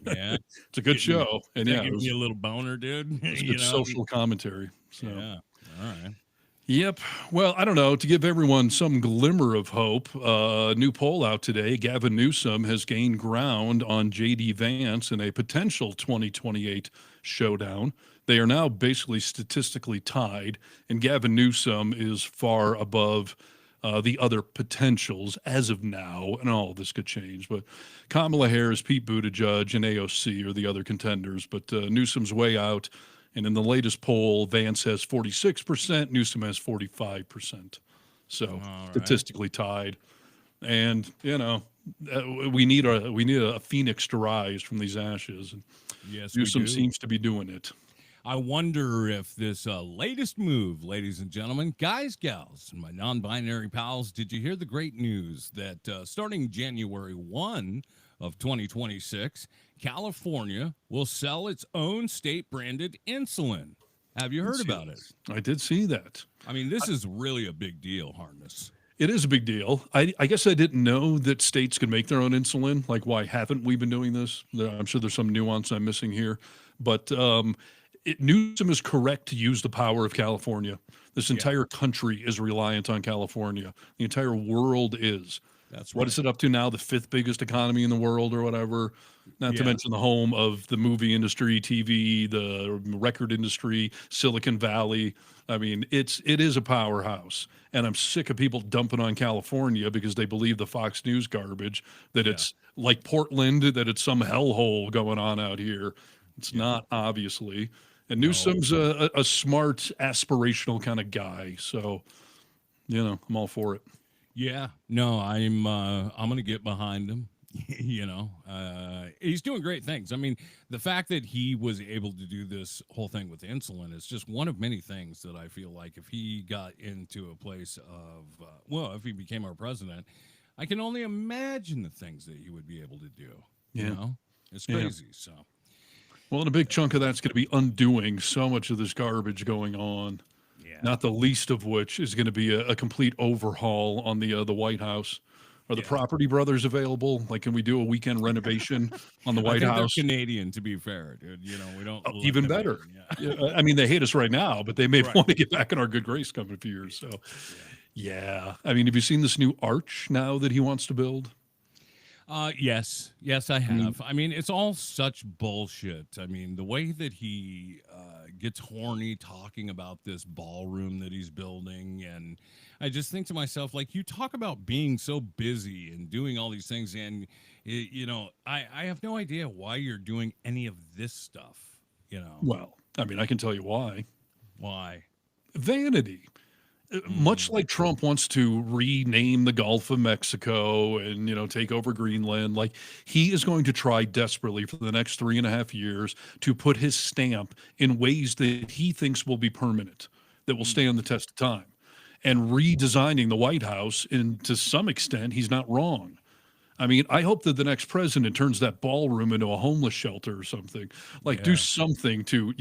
Yeah. It's a good show. And yeah, give me a little boner, dude. It's good social commentary. So. Yeah. All right. Yep. Well, I don't know. To give everyone some glimmer of hope, a new poll out today, Gavin Newsom has gained ground on J.D. Vance in a potential 2028 showdown. They are now basically statistically tied, and Gavin Newsom is far above the other potentials as of now, and all this could change. But Kamala Harris, Pete Buttigieg, and AOC are the other contenders, but Newsom's way out. And in the latest poll, Vance has 46%, Newsom has 45%. So statistically tied. And, you know, we need a phoenix to rise from these ashes. And yes, Newsom seems to be doing it. I wonder if this latest move, ladies and gentlemen, guys, gals, and my non-binary pals, did you hear the great news that starting January 1 of 2026, California will sell its own state-branded insulin? Have you heard about it? I did see that. I mean, this is really a big deal, Harness. It is a big deal. I guess I didn't know that states could make their own insulin. Like, why haven't we been doing this? I'm sure there's some nuance I'm missing here. But Newsom is correct to use the power of California. This entire country is reliant on California. The entire world is. That's right. What is it up to now? The 5th biggest economy in the world or whatever. Not to mention the home of the movie industry, TV, the record industry, Silicon Valley. I mean, it is a powerhouse. And I'm sick of people dumping on California because they believe the Fox News garbage, that it's like Portland, that it's some hellhole going on out here. It's not, obviously. And Newsom's a smart, aspirational kind of guy. So, you know, I'm all for it. Yeah, no, I'm going to get behind him. You know, he's doing great things. I mean, the fact that he was able to do this whole thing with insulin is just one of many things that I feel like if he got into a place of, if he became our president, I can only imagine the things that he would be able to do. You know, it's crazy. So, well, and a big chunk of that's going to be undoing so much of this garbage going on. Not the least of which is going to be a complete overhaul on the White House. Are the Property Brothers available? Like, can we do a weekend renovation on the White House? They're Canadian, to be fair, dude. You know, we don't. Even better. I mean, they hate us right now, but they may want to get back in our good grace coming a few years. So, I mean, have you seen this new arch now that he wants to build? Yes, I have. I mean, it's all such bullshit. I mean, the way that he gets horny talking about this ballroom that he's building, and I just think to myself, like, you talk about being so busy and doing all these things, and you know, I have no idea why you're doing any of this stuff. You know. Well, I mean, I can tell you why. Why? Vanity. Much like Trump wants to rename the Gulf of Mexico and, take over Greenland, like he is going to try desperately for the next 3.5 years to put his stamp in ways that he thinks will be permanent, that will stand the test of time. And redesigning the White House, and to some extent, he's not wrong. I mean, I hope that the next president turns that ballroom into a homeless shelter or something. Like, do something to,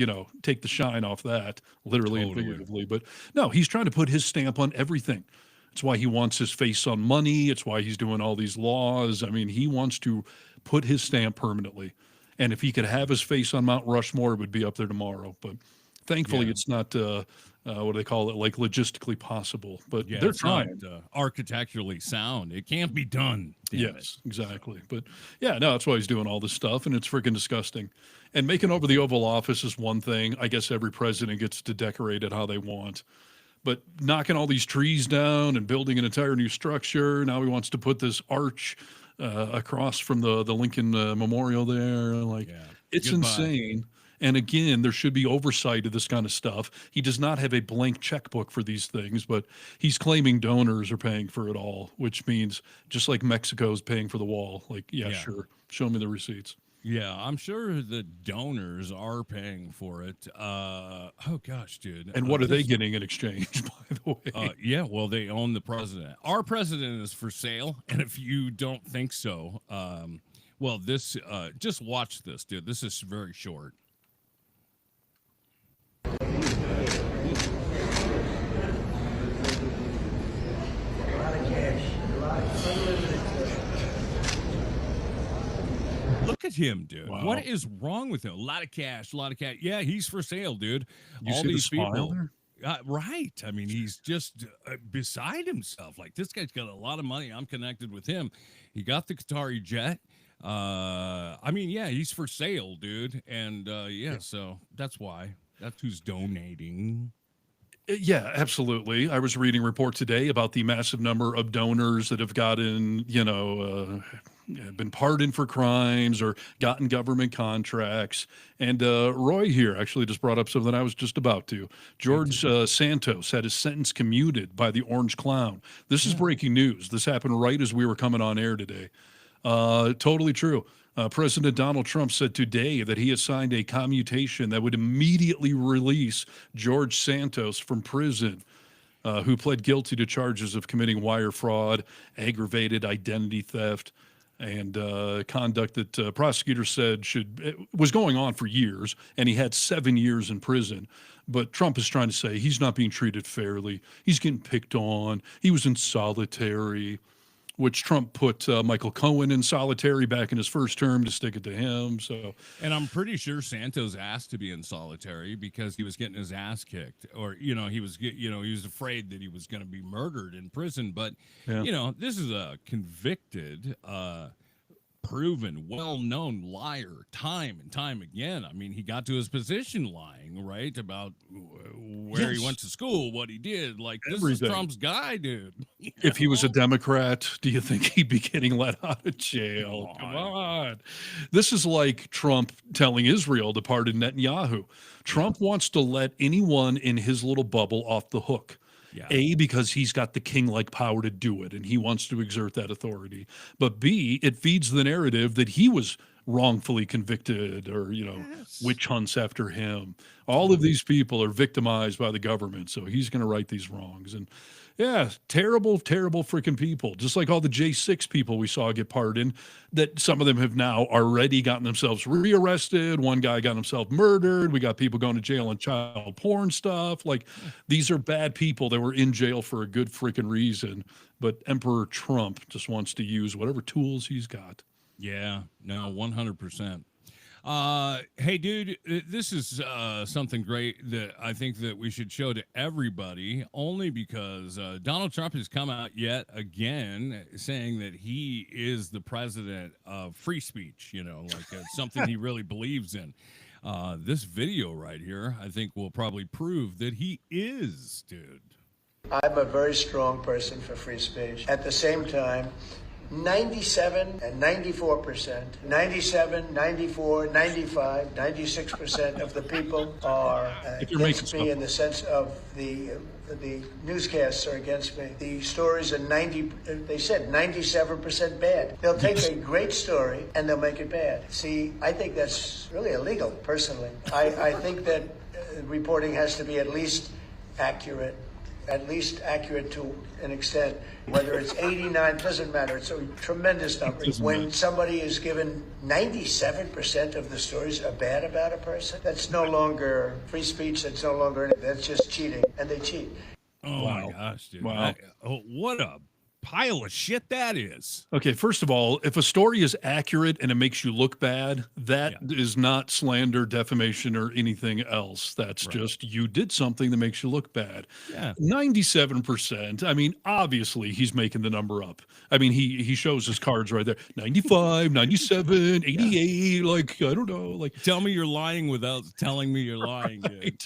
take the shine off that, literally and figuratively. But no, he's trying to put his stamp on everything. It's why he wants his face on money. It's why he's doing all these laws. I mean, he wants to put his stamp permanently. And if he could have his face on Mount Rushmore, it would be up there tomorrow. But thankfully, it's not, what do they call it, like logistically possible. But they're trying. Not, architecturally sound. It can't be done. Yes, exactly. But no, that's why he's doing all this stuff, and it's freaking disgusting. And making over the Oval Office is one thing. I guess every president gets to decorate it how they want. But knocking all these trees down and building an entire new structure, now he wants to put this arch across from the Lincoln Memorial there. Like, it's insane. And again, there should be oversight of this kind of stuff. He does not have a blank checkbook for these things, but he's claiming donors are paying for it all, which means just like Mexico's paying for the wall. Like, sure, show me the receipts. Yeah, I'm sure the donors are paying for it. Oh gosh, dude. And what are they getting in exchange, by the way? Well, they own the president. Our president is for sale, and if you don't think so, this just watch this, dude. This is very short. Look at him, dude. Wow. What is wrong with him? A lot of cash. Yeah, he's for sale, dude. All these people. Right. I mean, he's just beside himself. Like, this guy's got a lot of money. I'm connected with him. He got the Qatari jet. He's for sale, dude. And so that's why. That's who's donating. Yeah, absolutely. I was reading a report today about the massive number of donors that have gotten, been pardoned for crimes or gotten government contracts. And Roy here actually just brought up something I was just about to. George Santos had his sentence commuted by the Orange Clown. This is breaking news. This happened right as we were coming on air today. Totally true. President Donald Trump said today that he has signed a commutation that would immediately release George Santos from prison, who pled guilty to charges of committing wire fraud, aggravated identity theft, and conduct that prosecutors said was going on for years, and he had 7 years in prison. But Trump is trying to say he's not being treated fairly. He's getting picked on. He was in solitary, which Trump put Michael Cohen in solitary back in his first term to stick it to him. So, and I'm pretty sure Santos asked to be in solitary because he was getting his ass kicked, or he was afraid that he was going to be murdered in prison. But this is a convicted, proven, well-known liar, time and time again. I mean, he got to his position lying, right, about where he went to school, what he did. Like, this is Trump's guy, dude. If he was a Democrat, do you think he'd be getting let out of jail? Come on. This is like Trump telling Israel to pardon Netanyahu. Trump wants to let anyone in his little bubble off the hook. Yeah. A, because he's got the king-like power to do it, and he wants to exert that authority. But B, it feeds the narrative that he was wrongfully convicted or, witch hunts after him. All of these people are victimized by the government, so he's going to right these wrongs. And terrible, terrible freaking people. Just like all the J6 people we saw get pardoned, that some of them have now already gotten themselves rearrested. One guy got himself murdered. We got people going to jail on child porn stuff. Like, these are bad people that were in jail for a good freaking reason. But Emperor Trump just wants to use whatever tools he's got. Yeah, no, 100%. Hey, dude, this is something great that I think that we should show to everybody, only because Donald Trump has come out yet again saying that he is the president of free speech, it's something he really believes in. This video right here, I think, will probably prove that he is, dude. I'm a very strong person for free speech. At the same time, 97 and 94%, 97, 94, 95, 96% of the people are against me in the sense of the newscasts are against me. The stories are they said 97% bad. They'll take a great story and they'll make it bad. See, I think that's really illegal, personally. I think that reporting has to be at least accurate to an extent. Whether it's 89, doesn't matter. It's a tremendous number. When somebody is given 97% of the stories are bad about a person, that's no longer free speech. That's no longer, that's just cheating. And they cheat. Oh, Wow. my gosh, dude. Wow. What a pile of shit that is. Okay, first of all, if a story is accurate and it makes you look bad, that is not slander, defamation, or anything else. That's just you did something that makes you look bad. Yeah. 97%. I mean, obviously he's making the number up. I mean, he shows his cards right there. 95, 97, 88, like, I don't know. Like, tell me you're lying without telling me you're lying, dude.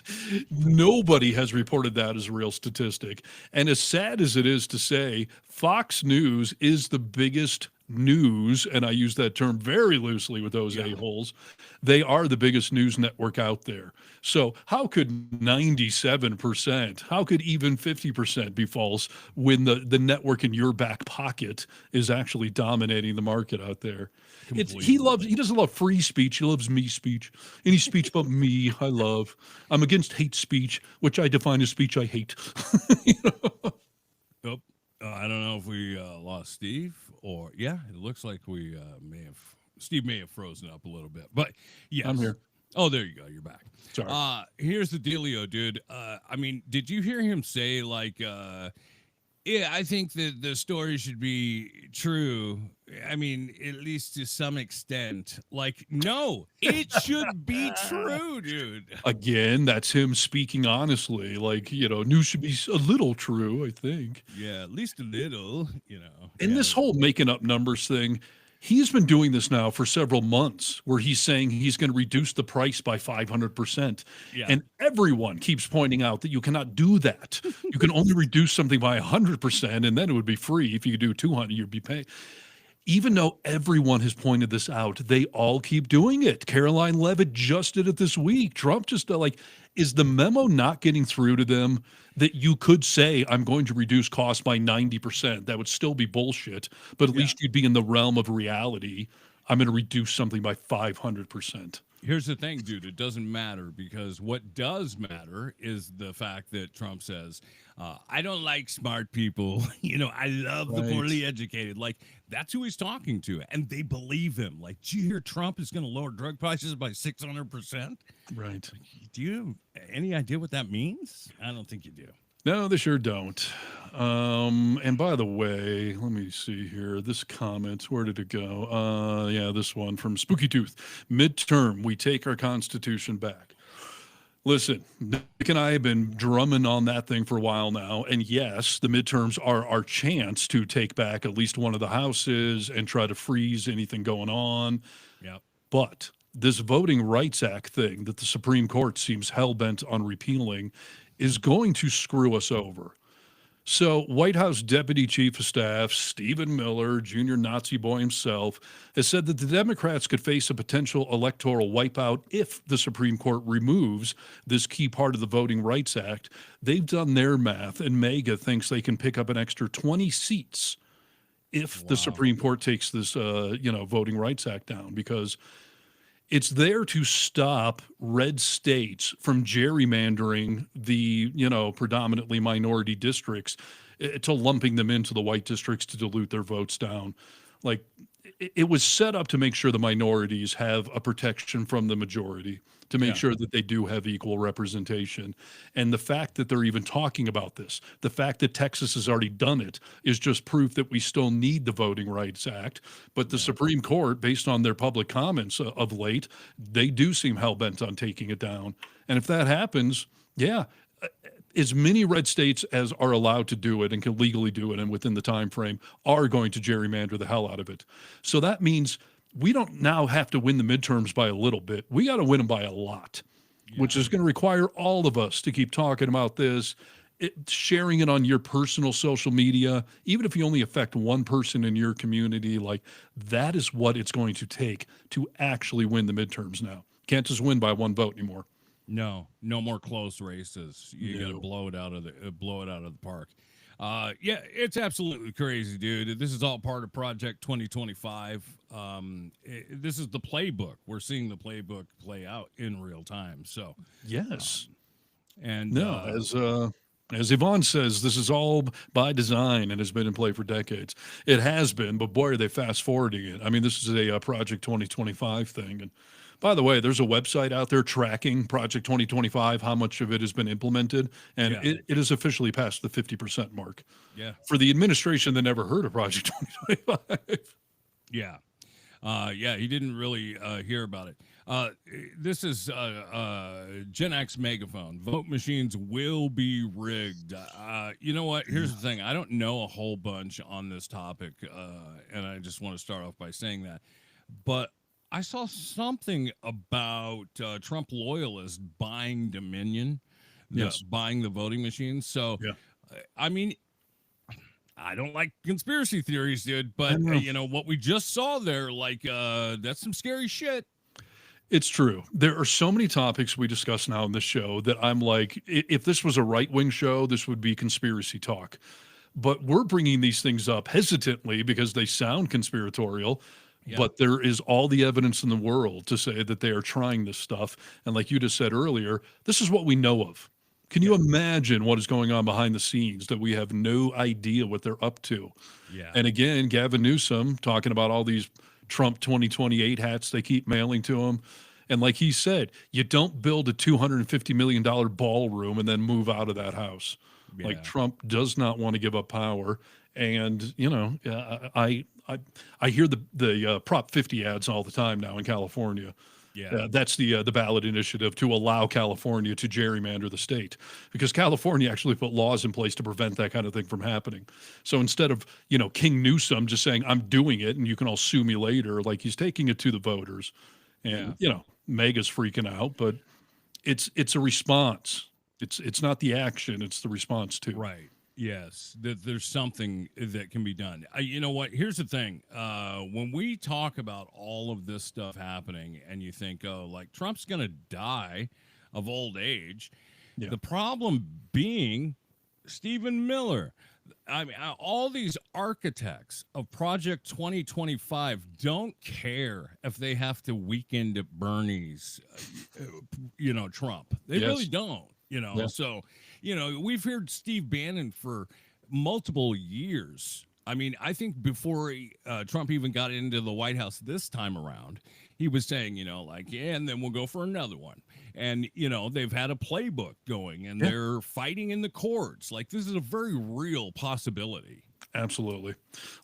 Nobody has reported that as a real statistic. And as sad as it is to say, Fox News is the biggest news, and I use that term very loosely with those a-holes. They are the biggest news network out there. So how could 97%, how could even 50% be false when the network in your back pocket is actually dominating the market out there? He doesn't love free speech. He loves me speech. Any speech about me, I love. I'm against hate speech, which I define as speech I hate. Nope. I don't know if we lost Steve or it looks like we Steve may have frozen up a little bit, but yes. I'm here. Oh, there you go. You're back. Sorry. Here's the dealio, dude. I mean, did you hear him say like, I think that the story should be true. I mean, at least to some extent. Like, no, it should be true, dude. Again, that's him speaking honestly. Like, news should be a little true, I think. Yeah, at least a little, And this whole making up numbers thing, he's been doing this now for several months where he's saying he's going to reduce the price by 500%. Yeah. And everyone keeps pointing out that you cannot do that. You can only reduce something by 100%, and then it would be free. If you could do 200, you'd be paying. Even though everyone has pointed this out, they all keep doing it. Caroline Levitt just did it this week. Trump just is the memo not getting through to them that you could say, I'm going to reduce costs by 90%. That would still be bullshit, but at least you'd be in the realm of reality. I'm going to reduce something by 500%. Here's the thing, dude. It doesn't matter because what does matter is the fact that Trump says, I don't like smart people. I love the poorly educated. Like, that's who he's talking to. And they believe him. Like, do you hear Trump is going to lower drug prices by 600%? Right. Do you have any idea what that means? I don't think you do. No, they sure don't. And by the way, let me see here. This comment, where did it go? This one from Spooky Tooth. Midterm, we take our Constitution back. Listen, Nick and I have been drumming on that thing for a while now. And yes, the midterms are our chance to take back at least one of the houses and try to freeze anything going on. Yeah. But this Voting Rights Act thing that the Supreme Court seems hell-bent on repealing is going to screw us over. So White House Deputy Chief of Staff Stephen Miller, junior Nazi boy himself, has said that the Democrats could face a potential electoral wipeout if the Supreme Court removes this key part of the Voting Rights Act. They've done their math, and MAGA thinks they can pick up an extra 20 seats if the Supreme Court takes this, Voting Rights Act down, because it's there to stop red states from gerrymandering the, predominantly minority districts to lumping them into the white districts to dilute their votes down. Like, it was set up to make sure the minorities have a protection from the majority, to make sure that they do have equal representation. And the fact that they're even talking about this, the fact that Texas has already done it, is just proof that we still need the Voting Rights Act. But the Supreme Court, based on their public comments of late, they do seem hell-bent on taking it down. And if that happens, as many red states as are allowed to do it and can legally do it and within the time frame are going to gerrymander the hell out of it. So that means we don't now have to win the midterms by a little bit. We got to win them by a lot, which is going to require all of us to keep talking about this sharing it on your personal social media, even if you only affect one person in your community, like that is what it's going to take to actually win the midterms now. Can't just win by one vote anymore. No more close races. You got to blow it out of the park. Yeah, it's absolutely crazy, dude. This is all part of Project 2025. This is the playbook. We're seeing the playbook play out in real time. So yes, and as Yvonne says, this is all by design and has been in play for decades. It has been, but boy, are they fast forwarding it. I mean, this is a Project 2025 thing. And by the way, there's a website out there tracking Project 2025, how much of it has been implemented, and it has officially passed the 50% mark. Yeah. For the administration that never heard of Project 2025. Yeah. Yeah, he didn't really hear about it. This is Gen X megaphone. Vote machines will be rigged. You know what? Here's the thing. I don't know a whole bunch on this topic, and I just want to start off by saying that. But I saw something about Trump loyalists buying Dominion, buying the voting machines. So, I mean, I don't like conspiracy theories, dude, but you know what we just saw there, like that's some scary shit. It's true. There are so many topics we discuss now on this show that I'm like, if this was a right-wing show, this would be conspiracy talk. But we're bringing these things up hesitantly because they sound conspiratorial. Yeah. But there is all the evidence in the world to say that they are trying this stuff. And like you just said earlier, this is what we know of. Can you imagine what is going on behind the scenes that we have no idea what they're up to? Yeah. And again, Gavin Newsom talking about all these Trump 2028 hats they keep mailing to him. And like he said, you don't build a $250 million ballroom and then move out of that house. Yeah. Like Trump does not want to give up power. And, you know, I hear the Prop 50 ads all the time now in California. Yeah, that's the ballot initiative to allow California to gerrymander the state, because California actually put laws in place to prevent that kind of thing from happening. So instead of, you know, King Newsom just saying, I'm doing it and you can all sue me later, like he's taking it to the voters. And, you know, Mega's freaking out, but it's a response. It's not the action, it's the response to. Right. Yes, there's something that can be done. You know what? Here's the thing. When we talk about all of this stuff happening and you think, oh, like Trump's going to die of old age, the problem being Stephen Miller. I mean, all these architects of Project 2025 don't care if they have to weekend at Bernie's, you know, Trump. They really don't, you know. Yeah. So, you know, we've heard Steve Bannon for multiple years. I mean, I think before Trump even got into the White House this time around, he was saying, you know, like, yeah, and then we'll go for another one. And, you know, they've had a playbook going and they're fighting in the courts. Like, this is a very real possibility. Absolutely.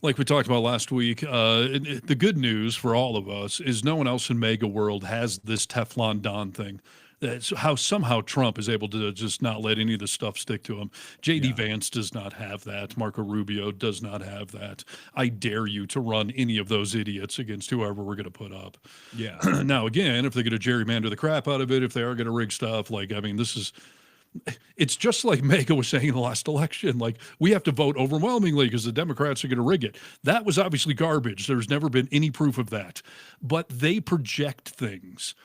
Like we talked about last week, the good news for all of us is no one else in MAGA world has this Teflon Don thing. That's how somehow Trump is able to just not let any of this stuff stick to him. J.D. Vance does not have that. Marco Rubio does not have that. I dare you to run any of those idiots against whoever we're going to put up. Yeah. Now, again, if they're going to gerrymander the crap out of it, if they are going to rig stuff, like, I mean, it's just like Mega was saying in the last election, like, we have to vote overwhelmingly because the Democrats are going to rig it. That was obviously garbage. There's never been any proof of that. But they project things.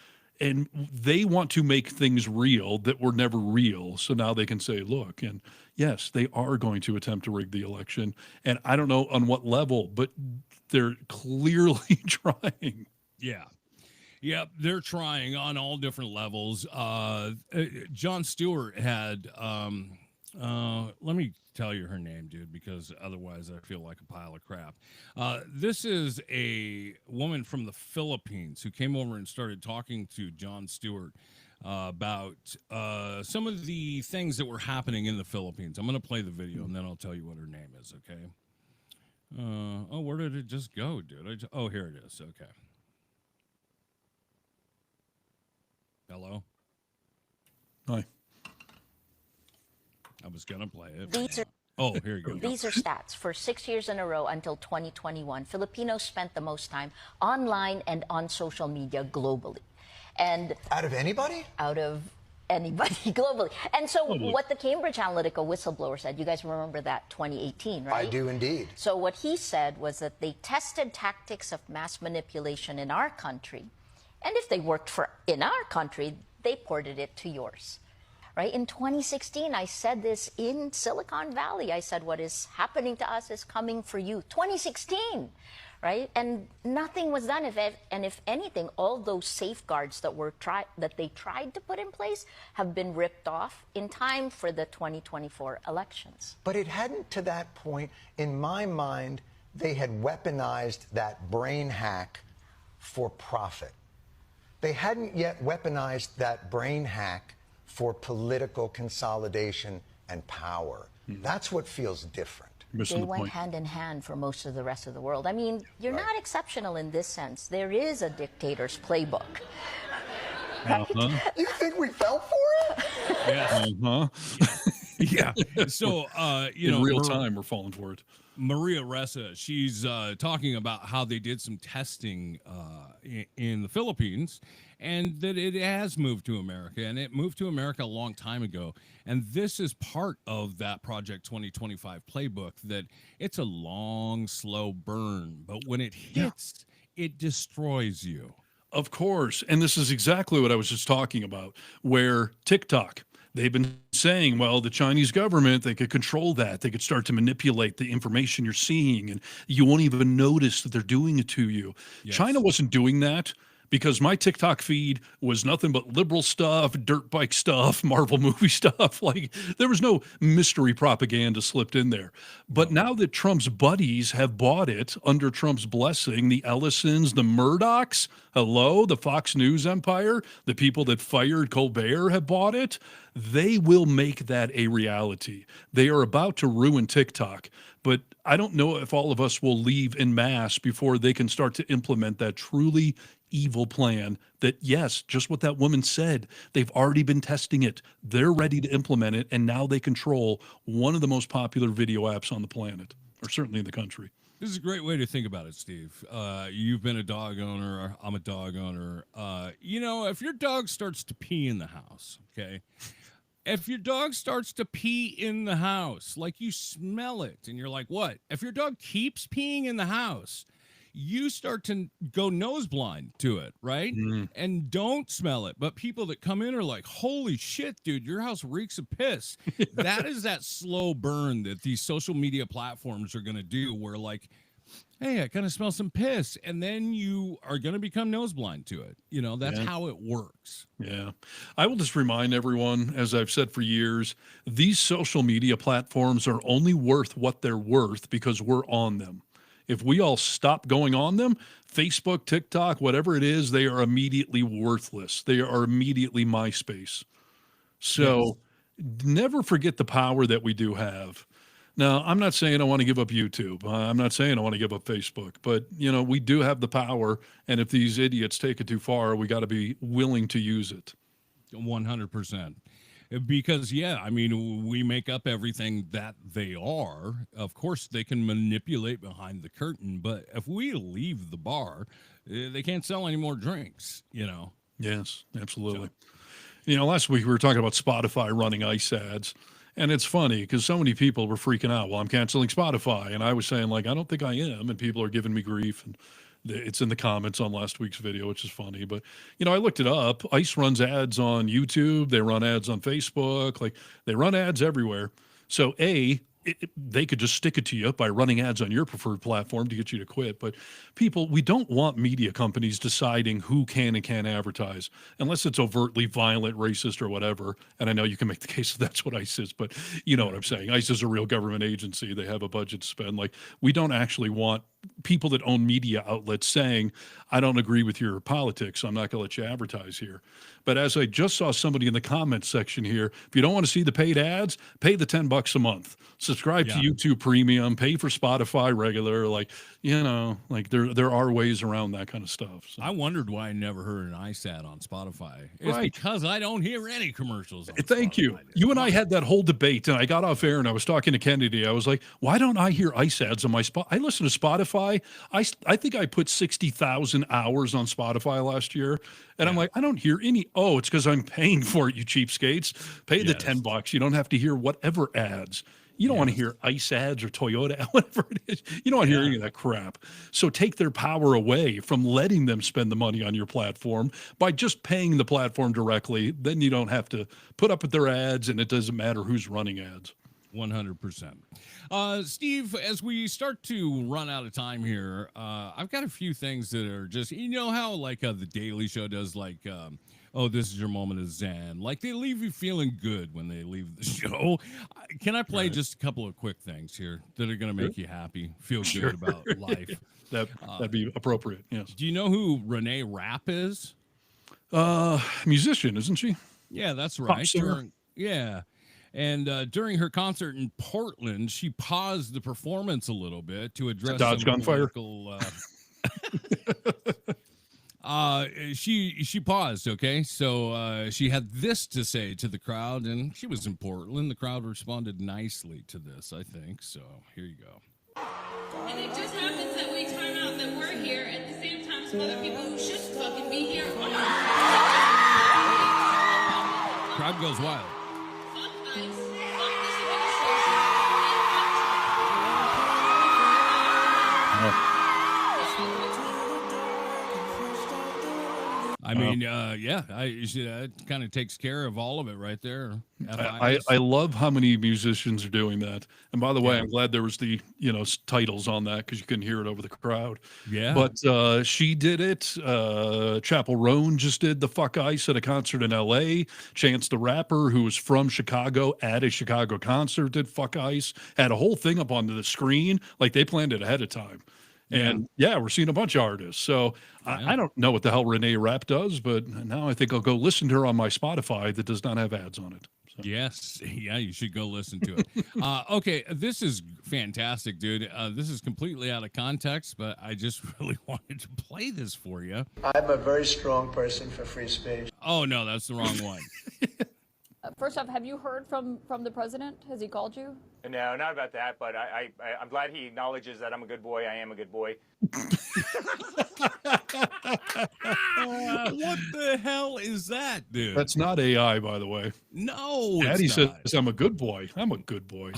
And they want to make things real that were never real. So now they can say, look, and yes, they are going to attempt to rig the election. And I don't know on what level, but they're clearly trying. Yeah. Yeah, they're trying on all different levels. Jon Stewart had, let me tell you her name, dude, because otherwise I feel like a pile of crap. This is a woman from the Philippines who came over and started talking to Jon Stewart about some of the things that were happening in the Philippines. I'm going to play the video and then I'll tell you what her name is, okay? Oh, where did it just go, dude? Oh, here it is. Okay. Hello? Hi. I was going to play it. These are, oh, here you go. These are stats. For 6 years in a row until 2021, Filipinos spent the most time online and on social media globally. And out of anybody? Out of anybody globally. And so what the Cambridge Analytica whistleblower said, you guys remember that 2018, right? I do indeed. So what he said was that they tested tactics of mass manipulation in our country, and if they worked in our country, they ported it to yours. Right? In 2016, I said this in Silicon Valley. I said, what is happening to us is coming for you. 2016, right? And nothing was done. And if anything, all those safeguards that they tried to put in place have been ripped off in time for the 2024 elections. But it hadn't to that point. In my mind, they had weaponized that brain hack for profit. They hadn't yet weaponized that brain hack for political consolidation and power. That's what feels different. They went hand in hand for most of the rest of the world. I mean, you're not exceptional in this sense. There is a dictator's playbook. Right? You think we fell for it? Yes. Yeah. So, in real time, we're falling for it. Maria Ressa, she's talking about how they did some testing in the Philippines, and that it has moved to America, and it moved to America a long time ago. And this is part of that Project 2025 playbook, that it's a long, slow burn, but when it hits, it destroys you. Of course. And this is exactly what I was just talking about, where TikTok, they've been saying, well, the Chinese government, they could control that. They could start to manipulate the information you're seeing, and you won't even notice that they're doing it to you. Yes. China wasn't doing that, because my TikTok feed was nothing but liberal stuff, dirt bike stuff, Marvel movie stuff. Like, there was no mystery propaganda slipped in there. But now that Trump's buddies have bought it under Trump's blessing, the Ellisons, the Murdochs, the Fox News empire, the people that fired Colbert have bought it, they will make that a reality. They are about to ruin TikTok. But I don't know if all of us will leave en masse before they can start to implement that truly evil plan that, yes, just what that woman said, they've already been testing it. They're ready to implement it, and now they control one of the most popular video apps on the planet, or certainly in the country. This is a great way to think about it, Steve. You've been a dog owner. I'm a dog owner. If your dog starts to pee in the house, okay? If your dog starts to pee in the house, like you smell it, and you're like, what? If your dog keeps peeing in the house, you start to go nose blind to it, right? And don't smell it. But people that come in are like, holy shit, dude, your house reeks of piss. That is that slow burn that these social media platforms are going to do, where like, hey, I kind of smell some piss. And then you are going to become nose blind to it. That's how it works. Yeah. I will just remind everyone, as I've said for years, these social media platforms are only worth what they're worth because we're on them. If we all stop going on them, Facebook, TikTok, whatever it is, they are immediately worthless. They are immediately MySpace. So never forget the power that we do have. Now, I'm not saying I want to give up YouTube. I'm not saying I want to give up Facebook. But, we do have the power. And if these idiots take it too far, we got to be willing to use it. 100%. Because, we make up everything that they are. Of course, they can manipulate behind the curtain, but if we leave the bar, they can't sell any more drinks, Yes, absolutely. So. Last week we were talking about Spotify running ICE ads, and it's funny because so many people were freaking out. Well, I'm canceling Spotify, and I was saying, like, I don't think I am, and people are giving me grief, and it's in the comments on last week's video, which is funny. But, I looked it up. ICE runs ads on YouTube. They run ads on Facebook. Like, they run ads everywhere. So, they could just stick it to you by running ads on your preferred platform to get you to quit. But people, we don't want media companies deciding who can and can't advertise unless it's overtly violent, racist, or whatever. And I know you can make the case that that's what ICE is, but you know what I'm saying. ICE is a real government agency. They have a budget to spend. Like, we don't actually want people that own media outlets saying, I don't agree with your politics, so I'm not going to let you advertise here. But as I just saw somebody in the comments section here, if you don't want to see the paid ads, pay the $10 a month. Subscribe to YouTube Premium, pay for Spotify regular. Like, there are ways around that kind of stuff. So. I wondered why I never heard an ICE ad on Spotify. It's because I don't hear any commercials on Thank Spotify. You. You and I had that whole debate, and I got off air and I was talking to Kennedy. I was like, why don't I hear ICE ads on my Spotify? I listen to Spotify Spotify. I think I put 60,000 hours on Spotify last year, and I'm like, I don't hear any. Oh, it's because I'm paying for it, you cheapskates. Pay the $10. You don't have to hear whatever ads. You don't want to hear ICE ads or Toyota, whatever it is. You don't want to hear any of that crap. So take their power away from letting them spend the money on your platform by just paying the platform directly. Then you don't have to put up with their ads, and it doesn't matter who's running ads. 100%. Steve, as we start to run out of time here, I've got a few things that are just, you know how like The Daily Show does, like, oh, this is your moment of zen. Like, they leave you feeling good when they leave the show. Can I play just a couple of quick things here that are going to make you happy, feel good about life? That'd be appropriate, yes. Do you know who Renee Rapp is? Musician, isn't she? Yeah, that's Pop right. singer. And during her concert in Portland, she paused the performance a little bit to address Dodge some gunfire. political, she paused. Okay, so she had this to say to the crowd, and she was in Portland. The crowd responded nicely to this, I think. So here you go. And it just happens that we time out that we're here at the same time some other people who should fucking be here. Crowd goes wild. I mean, it kind of takes care of all of it right there. I love how many musicians are doing that. And by the way, I'm glad there was the titles on that because you couldn't hear it over the crowd. Yeah. But she did it. Chapel Roan just did the Fuck Ice at a concert in L.A. Chance the Rapper, who was from Chicago, at a Chicago concert, did Fuck Ice. Had a whole thing up onto the screen, like they planned it ahead of time. And we're seeing a bunch of artists. So I don't know what the hell Renee Rapp does, but now I think I'll go listen to her on my Spotify that does not have ads on it. So. Yes. Yeah, you should go listen to it. Okay, this is fantastic, dude. This is completely out of context, but I just really wanted to play this for you. I'm a very strong person for free speech. Oh, no, that's the wrong one. First off, have you heard from the president? Has he called you? No, not about that, but I'm glad he acknowledges that I'm a good boy. I am a good boy. What the hell is that, dude? That's not AI, by the way. No, Daddy says I'm a good boy. I'm a good boy.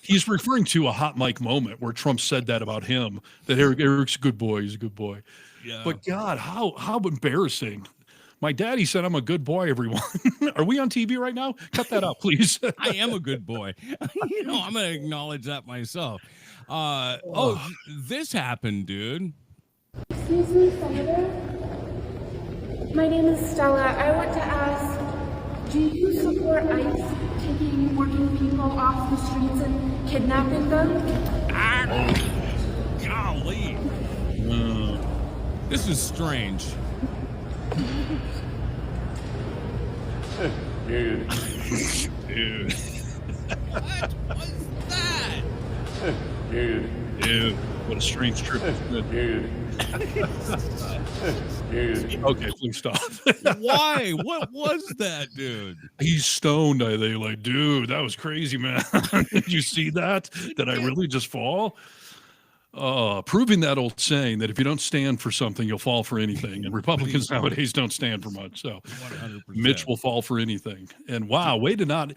He's referring to a hot mic moment where Trump said that about him, that Eric's a good boy. He's a good boy. Yeah. But God, how embarrassing. My daddy said I'm a good boy, everyone. Are we on TV right now? Cut that out, please. I am a good boy. I'm going to acknowledge that myself. This happened, dude. Excuse me, Senator. My name is Stella. I want to ask, do you support ICE taking working people off the streets and kidnapping them? Golly. This is strange. Dude. What was that? Dude. What a strange trip. Dude. Okay, please stop. Why? What was that, dude? He's stoned, I think. Like, dude, that was crazy, man. Did you see that? Did I really just fall? Proving that old saying that if you don't stand for something, you'll fall for anything. And Republicans nowadays don't stand for much. So 100%. Mitch will fall for anything. And wow, way to not,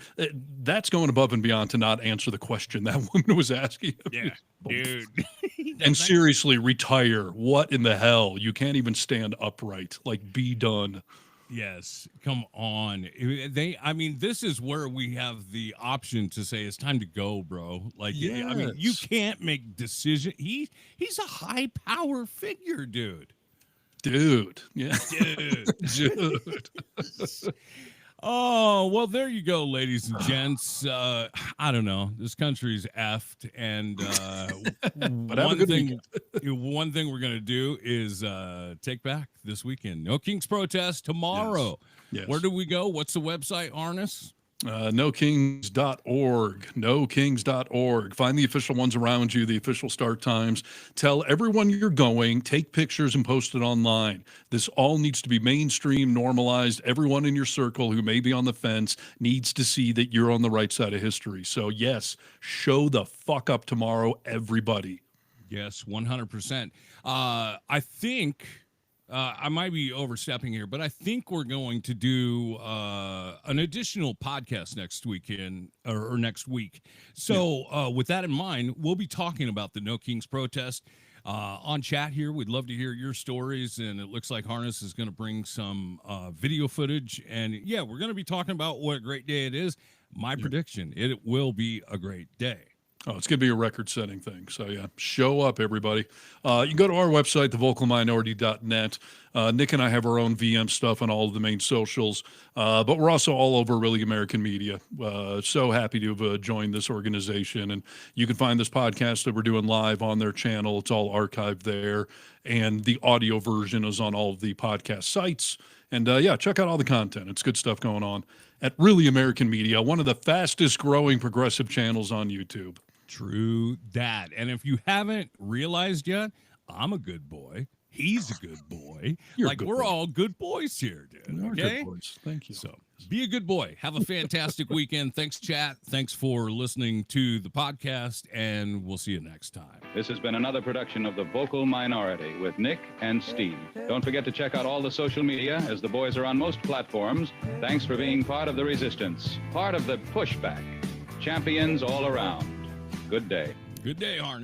that's going above and beyond to not answer the question that woman was asking. Yeah, dude. And seriously, retire. What in the hell? You can't even stand upright. Like, be done. Yes, come on. This is where we have the option to say it's time to go, bro. Like, I mean, you can't make decisions. He's a high power figure, dude. Yeah. Dude. Oh, well, there you go, ladies and gents. I don't know. This country's effed, and one thing we're going to do is take back this weekend. No Kings protest tomorrow. Yes. Where do we go? What's the website, Arnis? NoKings.org. NoKings.org. Find the official ones around you, the official start times. Tell everyone you're going. Take pictures and post it online. This all needs to be mainstream, normalized. Everyone in your circle who may be on the fence needs to see that you're on the right side of history. So, yes, show the fuck up tomorrow, everybody. Yes, 100%. I think I might be overstepping here, but I think we're going to do an additional podcast next weekend or next week. So with that in mind, we'll be talking about the No Kings protest on chat here. We'd love to hear your stories, and it looks like Harness is going to bring some video footage. And yeah, we're going to be talking about what a great day it is. My prediction, it will be a great day. Oh, it's going to be a record-setting thing. So, yeah, show up, everybody. You can go to our website, thevocalminority.net. Nick and I have our own VM stuff on all of the main socials, but we're also all over Really American Media. So happy to have joined this organization. And you can find this podcast that we're doing live on their channel. It's all archived there. And the audio version is on all of the podcast sites. And, yeah, check out all the content. It's good stuff going on at Really American Media, one of the fastest-growing progressive channels on YouTube. True that. And if you haven't realized yet, I'm a good boy. He's a good boy. We're all good boys here, dude. We are okay? good boys. Thank you. So be a good boy. Have a fantastic weekend. Thanks, chat. Thanks for listening to the podcast, and we'll see you next time. This has been another production of The Vocal Minority with Nick and Steve. Don't forget to check out all the social media, as the boys are on most platforms. Thanks for being part of the resistance, part of the pushback. Champions all around. Good day. Good day, Harness.